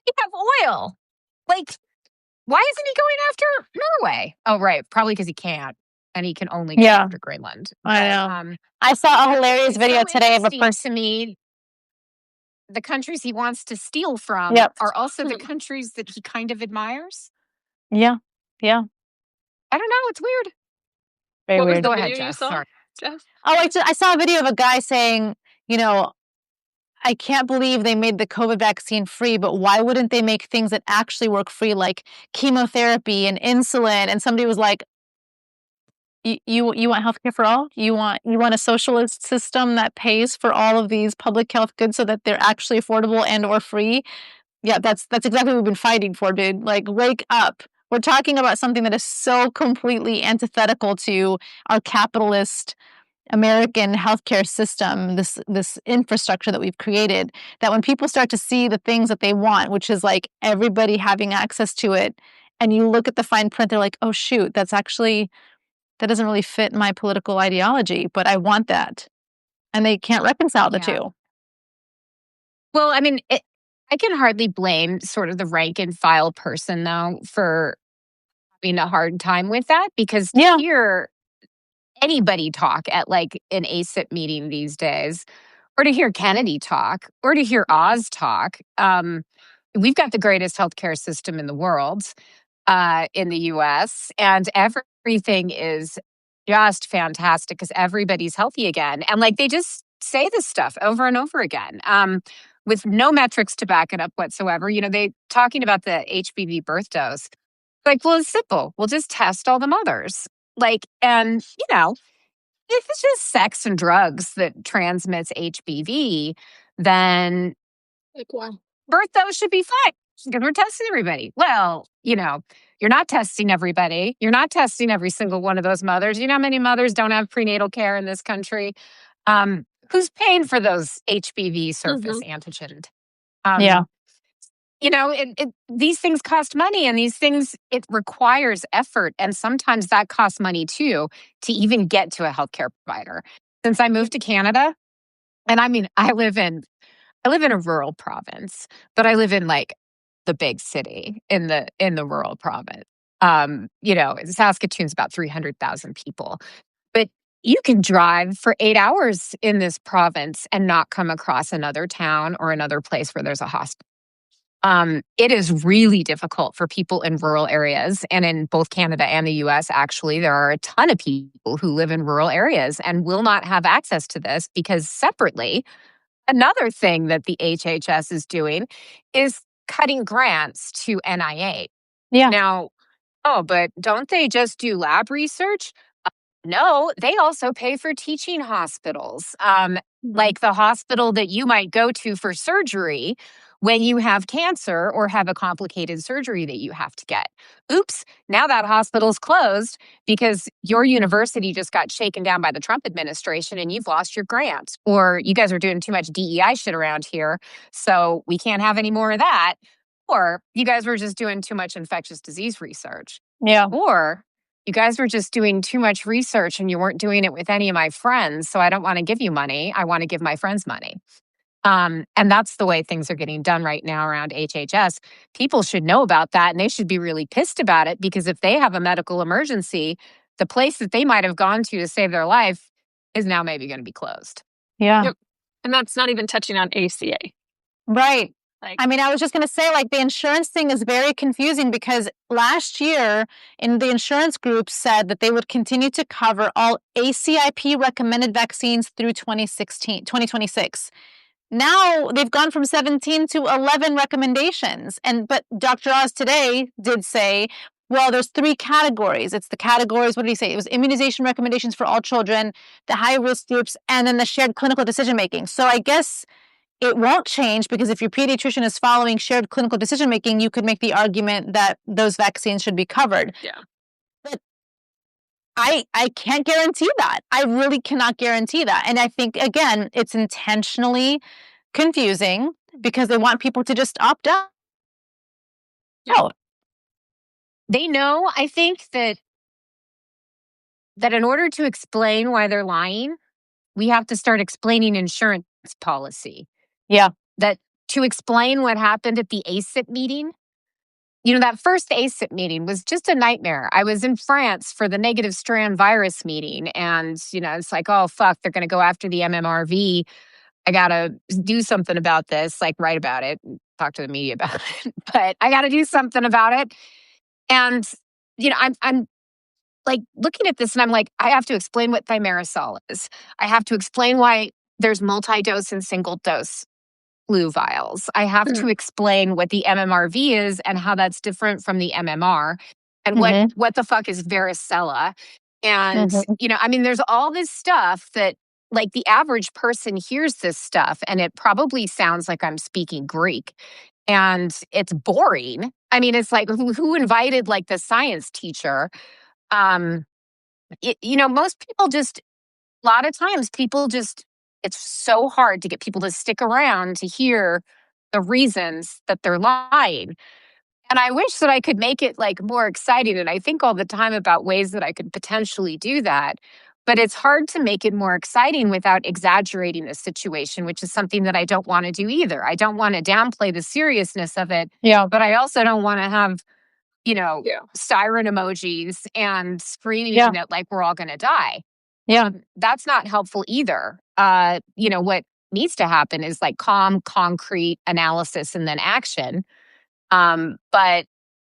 [SPEAKER 1] We have oil. Like, why isn't he going after Norway? Oh, right. Probably because he can't. And he can only go after Greenland.
[SPEAKER 2] I know. I saw a hilarious video today of a person.
[SPEAKER 1] To me, the countries he wants to steal from are also the countries that he kind of admires.
[SPEAKER 2] Yeah. Yeah.
[SPEAKER 1] I don't know. It's weird.
[SPEAKER 2] Very weird.
[SPEAKER 3] Go ahead, Jess. Sorry, Jess.
[SPEAKER 2] Oh, I saw a video of a guy saying, I can't believe they made the COVID vaccine free, but why wouldn't they make things that actually work free, like chemotherapy and insulin? And somebody was like, you want healthcare for all? You want a socialist system that pays for all of these public health goods so that they're actually affordable and or free? Yeah, that's exactly what we've been fighting for, dude. Like, wake up. We're talking about something that is so completely antithetical to our capitalist American healthcare system, this infrastructure that we've created, that when people start to see the things that they want, which is like everybody having access to it, and you look at the fine print, they're like, oh shoot, that's that doesn't really fit my political ideology, but I want that. And they can't reconcile the two.
[SPEAKER 1] Well, I mean, I can hardly blame sort of the rank and file person, though, for having a hard time with that, because to hear anybody talk at like an ACIP meeting these days, or to hear Kennedy talk, or to hear Oz talk, we've got the greatest healthcare system in the world, in the US, and everything is just fantastic because everybody's healthy again. And like they just say this stuff over and over again, with no metrics to back it up whatsoever. You know, they talking about the HPV birth dose. Like, well, it's simple. We'll just test all the mothers. Like, and you know, if it's just sex and drugs that transmits HPV, then
[SPEAKER 3] Like, why?
[SPEAKER 1] birth dose should be fine because we're testing everybody. Well, you know, you're not testing everybody. You're not testing every single one of those mothers. You know how many mothers don't have prenatal care in this country? Who's paying for those HPV surface antigen? You know, these things cost money, and these things, it requires effort. And sometimes that costs money too, to even get to a healthcare provider. Since I moved to Canada, and I mean, I live in a rural province, but I live in like the big city in the rural province. You know, Saskatoon's about 300,000 people, but you can drive for 8 hours in this province and not come across another town or another place where there's a hospital. It is really difficult for people in rural areas, and in both Canada and the US, actually, there are a ton of people who live in rural areas and will not have access to this because separately, another thing that the HHS is doing is cutting grants to NIH. Now, but don't they just do lab research? No, they also pay for teaching hospitals, like the hospital that you might go to for surgery when you have cancer or have a complicated surgery that you have to get. Oops, now that hospital's closed because your university just got shaken down by the Trump administration and you've lost your grant. Or you guys are doing too much DEI shit around here, so we can't have any more of that. Or you guys were just doing too much infectious disease research. Or you guys were just doing too much research and you weren't doing it with any of my friends, so I don't want to give you money. I want to give my friends money. And that's the way things are getting done right now around HHS. People should know about that, and they should be really pissed about it, because if they have a medical emergency, the place that they might have gone to save their life is now maybe going to be closed.
[SPEAKER 3] Yep. And that's not even touching on ACA.
[SPEAKER 2] Right. I mean, I was just going to say, like, the insurance thing is very confusing because last year the insurance group said that they would continue to cover all ACIP recommended vaccines through 2026. Now they've gone from 17 to 11 recommendations. But Dr. Oz today did say, well, there's 3 categories. It's the categories, what did he say? It was immunization recommendations for all children, the high-risk groups, and then the shared clinical decision-making. So I guess it won't change, because if your pediatrician is following shared clinical decision-making, you could make the argument that those vaccines should be covered. But I can't guarantee that. I really cannot guarantee that. And I think, again, it's intentionally confusing because they want people to just opt out.
[SPEAKER 1] They know, I think, that in order to explain why they're lying, we have to start explaining insurance policy. That to explain what happened at the ACIP meeting, you know, that first ACIP meeting was just a nightmare. I was in France for the negative strand virus meeting, and, you know, it's like, oh, fuck, they're going to go after the MMRV. I got to do something about this, like write about it, talk to the media about it, but I got to do something about it. And, you know, I'm like looking at this and I'm like, I have to explain what thimerosal is. I have to explain why there's multi-dose and single-dose flu vials. I have to explain what the MMRV is and how that's different from the MMR, and what the fuck is varicella. And, you know, I mean, there's all this stuff that, like, the average person hears this stuff and it probably sounds like I'm speaking Greek, and it's boring. I mean, it's like, who invited like the science teacher? You know, most people just, a lot of times people just, it's so hard to get people to stick around to hear the reasons that they're lying. And I wish that I could make it like more exciting. And I think all the time about ways that I could potentially do that. But it's hard to make it more exciting without exaggerating the situation, which is something that I don't want to do either. I don't want to downplay the seriousness of it,
[SPEAKER 2] Yeah.
[SPEAKER 1] but I also don't want to have,
[SPEAKER 3] Yeah.
[SPEAKER 1] siren emojis and screaming
[SPEAKER 2] Yeah.
[SPEAKER 1] that like we're all going to die.
[SPEAKER 2] Yeah.
[SPEAKER 1] That's not helpful either. What needs to happen is like calm, concrete analysis and then action. But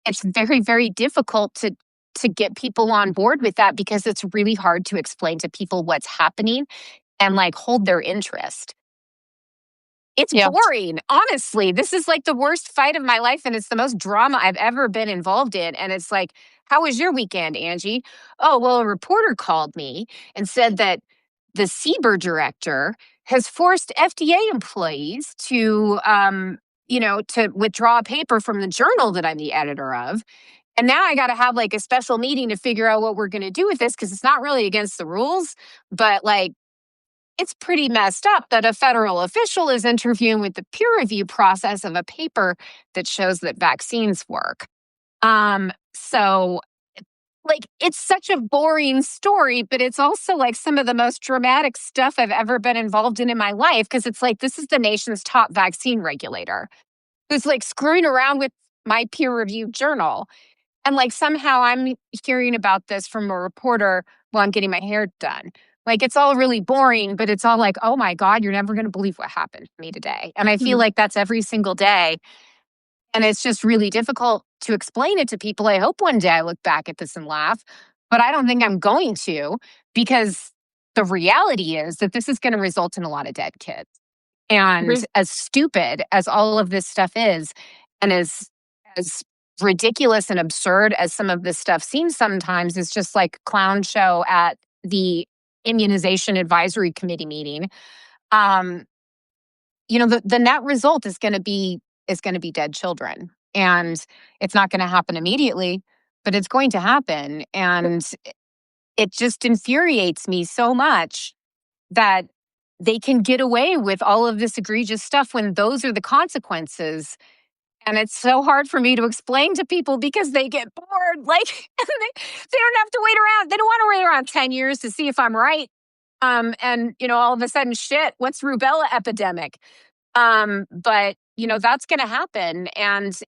[SPEAKER 1] it's very, very difficult to get people on board with that because it's really hard to explain to people what's happening and like hold their interest. It's
[SPEAKER 2] Yeah.
[SPEAKER 1] boring. Honestly, this is like the worst fight of my life and it's the most drama I've ever been involved in. And it's like, how was your weekend, Angie? Oh, well, a reporter called me and said that the CBER director has forced FDA employees to withdraw a paper from the journal that I'm the editor of. And now I got to have like a special meeting to figure out what we're going to do with this because it's not really against the rules, but like it's pretty messed up that a federal official is interviewing with the peer review process of a paper that shows that vaccines work. So like it's such a boring story, but it's also like some of the most dramatic stuff I've ever been involved in my life because it's like this is the nation's top vaccine regulator who's like screwing around with my peer reviewed journal. And like somehow I'm hearing about this from a reporter while I'm getting my hair done. Like it's all really boring, but it's all like, oh my God, you're never going to believe what happened to me today. And I feel like that's every single day. And it's just really difficult to explain it to people. I hope one day I look back at this and laugh, but I don't think I'm going to because the reality is that this is going to result in a lot of dead kids. And as stupid as all of this stuff is, and as ridiculous and absurd as some of this stuff seems sometimes, is just like a clown show at the immunization advisory committee meeting. The net result is going to be dead children, and it's not going to happen immediately, but it's going to happen, and it just infuriates me so much that they can get away with all of this egregious stuff when those are the consequences. And it's so hard for me to explain to people because they get bored. Like, they don't have to wait around. They don't want to wait around 10 years to see if I'm right. All of a sudden, shit, what's rubella epidemic? But that's going to happen. And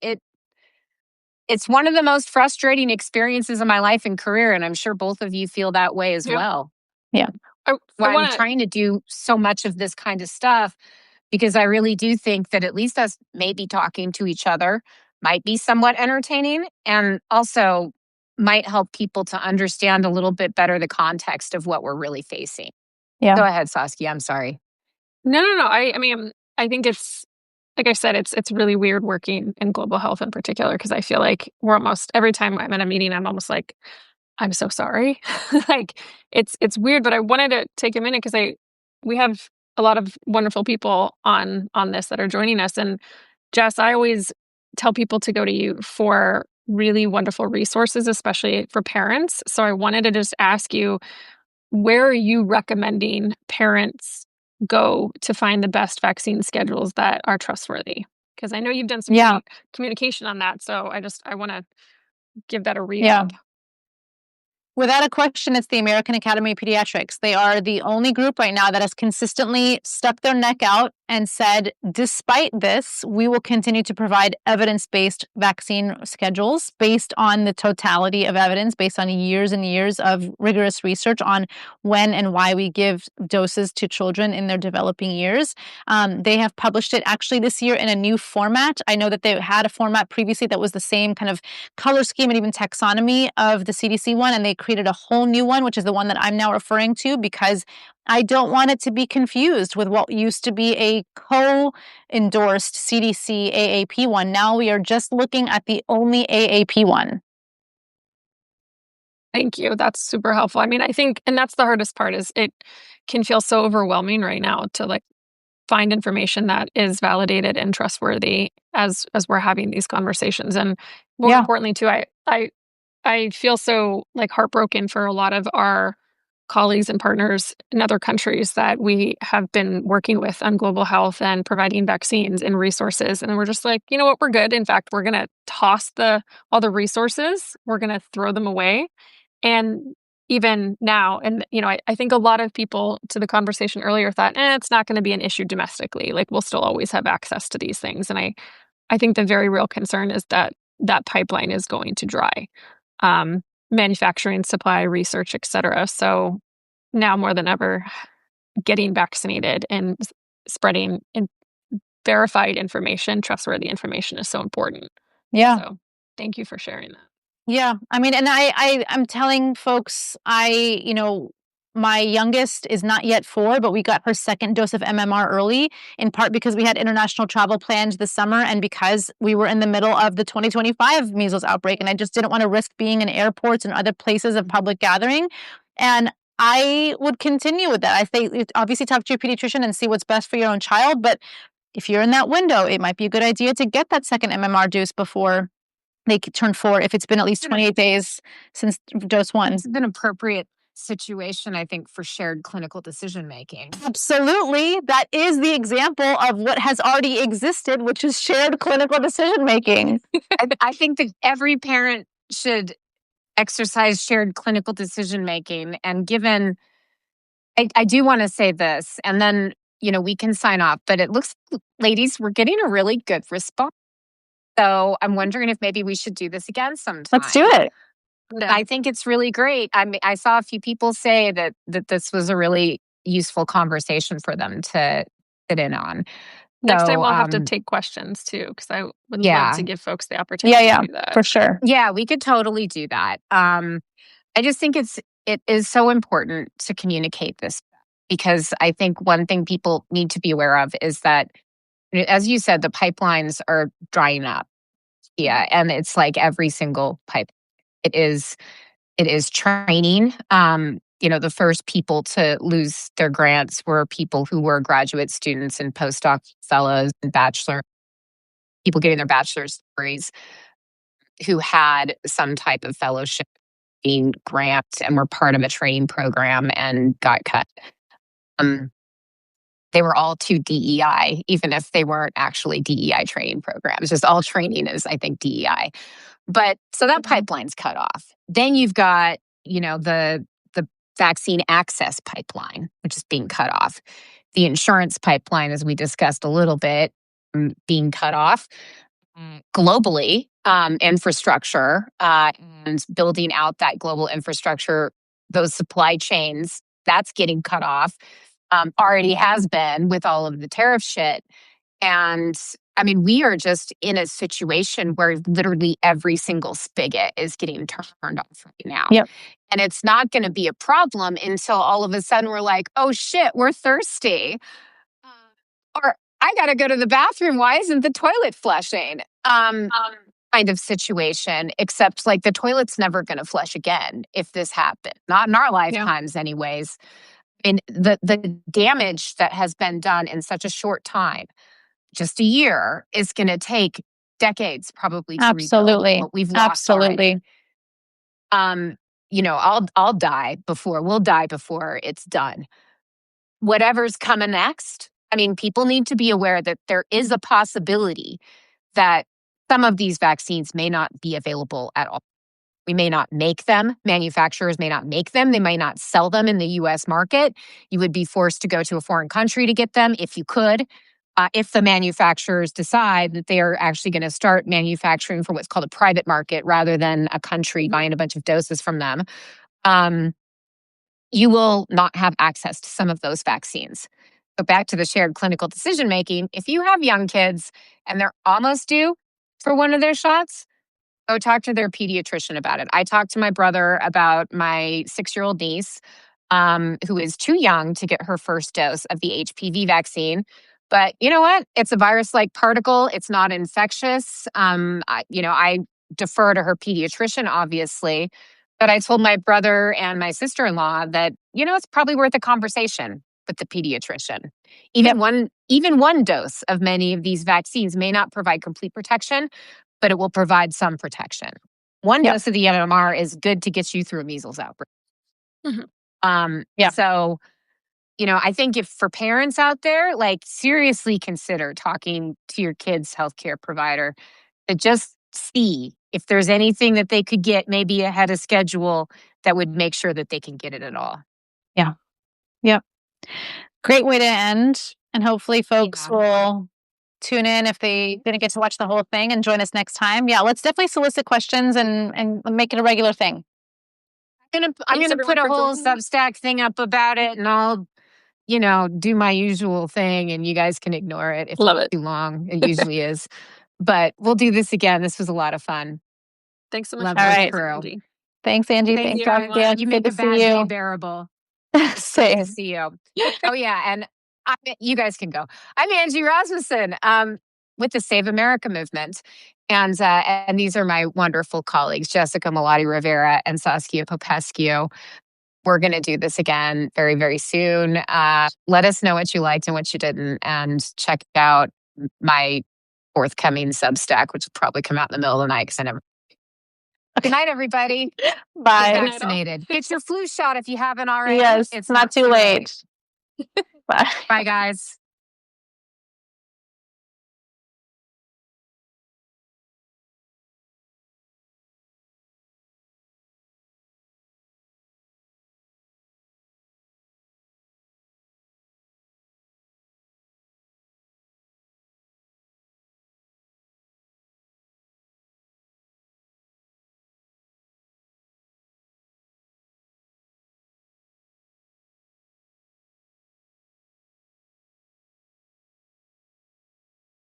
[SPEAKER 1] it's one of the most frustrating experiences of my life and career. And I'm sure both of you feel that way as well.
[SPEAKER 2] Yeah.
[SPEAKER 1] I'm trying to do so much of this kind of stuff because I really do think that at least us maybe talking to each other might be somewhat entertaining and also might help people to understand a little bit better the context of what we're really facing.
[SPEAKER 2] Yeah.
[SPEAKER 1] Go ahead, Saskia. I'm sorry.
[SPEAKER 3] No. I mean, I think it's, like I said, it's really weird working in global health in particular because I feel like we're almost, every time I'm in a meeting, I'm almost like, I'm so sorry. Like it's weird, but I wanted to take a minute because we have a lot of wonderful people on this that are joining us. And Jess, I always tell people to go to you for really wonderful resources, especially for parents. So I wanted to just ask you, where are you recommending parents go to find the best vaccine schedules that are trustworthy? Because I know you've done some great communication on that. So I want to give that a read up.
[SPEAKER 2] Without a question, it's the American Academy of Pediatrics. They are the only group right now that has consistently stuck their neck out and said, despite this, we will continue to provide evidence-based vaccine schedules based on the totality of evidence, based on years and years of rigorous research on when and why we give doses to children in their developing years. They have published it actually this year in a new format. I know that they had a format previously that was the same kind of color scheme and even taxonomy of the CDC one, and they created a whole new one, which is the one that I'm now referring to because I don't want it to be confused with what used to be a co-endorsed CDC AAP one. Now we are just looking at the only AAP one.
[SPEAKER 3] Thank you. That's super helpful. I mean, I think, and that's the hardest part, is it can feel so overwhelming right now to like find information that is validated and trustworthy as we're having these conversations. And more importantly too, I feel so like heartbroken for a lot of our colleagues and partners in other countries that we have been working with on global health and providing vaccines and resources. And we're just like, you know what, we're good. In fact, we're going to toss all the resources, we're going to throw them away. And even now, and I think a lot of people, to the conversation earlier, thought, it's not going to be an issue domestically. Like, we'll still always have access to these things. And I think the very real concern is that that pipeline is going to dry. Manufacturing, supply, research, et cetera. So now more than ever, getting vaccinated and spreading verified information, trustworthy information is so important.
[SPEAKER 2] Yeah.
[SPEAKER 3] So thank you for sharing that.
[SPEAKER 2] Yeah. I mean, and I'm telling folks, my youngest is not yet 4, but we got her second dose of MMR early, in part because we had international travel planned this summer and because we were in the middle of the 2025 measles outbreak. And I just didn't want to risk being in airports and other places of public gathering. And I would continue with that. I think obviously talk to your pediatrician and see what's best for your own child. But if you're in that window, it might be a good idea to get that second MMR dose before they turn 4, if it's been at least 28 days since dose 1.
[SPEAKER 1] It's an appropriate situation, I think, for shared clinical decision making.
[SPEAKER 2] Absolutely. That is the example of what has already existed, which is shared clinical decision making.
[SPEAKER 1] I think that every parent should exercise shared clinical decision making. And given, I do want to say this, and then, we can sign off, but it looks, ladies, we're getting a really good response. So I'm wondering if maybe we should do this again sometime.
[SPEAKER 2] Let's do it.
[SPEAKER 1] I think it's really great. I saw a few people say that this was a really useful conversation for them to sit in on.
[SPEAKER 3] Next time we'll have to take questions too, because I would love to give folks the opportunity to do that.
[SPEAKER 2] For sure.
[SPEAKER 1] Yeah, we could totally do that. I just think it is so important to communicate this, because I think one thing people need to be aware of is that, as you said, the pipelines are drying up. Yeah, and it's like every single pipe. It is training. The first people to lose their grants were people who were graduate students and postdoc fellows and people getting their bachelor's degrees who had some type of fellowship grant and were part of a training program and got cut. They were all too DEI, even if they weren't actually DEI training programs. Just all training is, I think, DEI. But so that pipeline's cut off. Then you've got, the vaccine access pipeline, which is being cut off. The insurance pipeline, as we discussed a little bit, being cut off. Globally, infrastructure and building out that global infrastructure, those supply chains, that's getting cut off. Already has been with all of the tariff shit. And I mean, we are just in a situation where literally every single spigot is getting turned off right now.
[SPEAKER 2] Yep.
[SPEAKER 1] And it's not going to be a problem until all of a sudden we're like, oh shit, we're thirsty. Or I got to go to the bathroom. Why isn't the toilet flushing? Kind of situation, except like the toilet's never going to flush again if this happened. Not in our lifetimes anyways. And the damage that has been done in such a short time, just a year, is going to take decades probably to rebuild what we've lost already. I'll die before, we'll die before it's done. Whatever's coming next, I mean, people need to be aware that there is a possibility that some of these vaccines may not be available at all. We may not make them. Manufacturers may not make them. They might not sell them in the U.S. market. You would be forced to go to a foreign country to get them if you could. If the manufacturers decide that they are actually going to start manufacturing for what's called a private market rather than a country buying a bunch of doses from them, you will not have access to some of those vaccines. So back to the shared clinical decision making, if you have young kids and they're almost due for one of their shots, go talk to their pediatrician about it. I talked to my brother about my 6-year-old niece, who is too young to get her first dose of the HPV vaccine. But you know what? It's a virus-like particle. It's not infectious. I defer to her pediatrician, obviously. But I told my brother and my sister-in-law that, it's probably worth a conversation with the pediatrician. Even one dose of many of these vaccines may not provide complete protection, but it will provide some protection. One dose of the MMR is good to get you through a measles outbreak.
[SPEAKER 3] Mm-hmm.
[SPEAKER 1] So, I think if for parents out there, like seriously consider talking to your kid's healthcare provider to just see if there's anything that they could get maybe ahead of schedule that would make sure that they can get it at all.
[SPEAKER 2] Yeah. Yep. Great way to end. And hopefully folks will tune in if they didn't get to watch the whole thing and join us next time. Yeah, let's definitely solicit questions and make it a regular thing.
[SPEAKER 1] I'm gonna put a whole Substack thing up about it, and I'll, do my usual thing, and you guys can ignore it if it's too long. It usually is. But we'll do this again. This was a lot of fun.
[SPEAKER 3] Thanks so much.
[SPEAKER 1] All right. Angie.
[SPEAKER 2] Thanks, Angie. Thanks, Saskia.
[SPEAKER 1] You make the bad day bearable.
[SPEAKER 2] Same.
[SPEAKER 1] Good to see you. Oh, yeah. And you guys can go. I'm Angie Rasmussen with the Save America movement. And these are my wonderful colleagues, Jessica Malaty Rivera and Saskia Popescu. We're going to do this again very, very soon. Let us know what you liked and what you didn't. And check out my forthcoming Substack, which will probably come out in the middle of the night because I never. Good night, everybody.
[SPEAKER 2] Bye.
[SPEAKER 1] Get vaccinated. Get your flu shot if you haven't already.
[SPEAKER 2] Yes, it's not too late.
[SPEAKER 1] Bye. Bye, guys.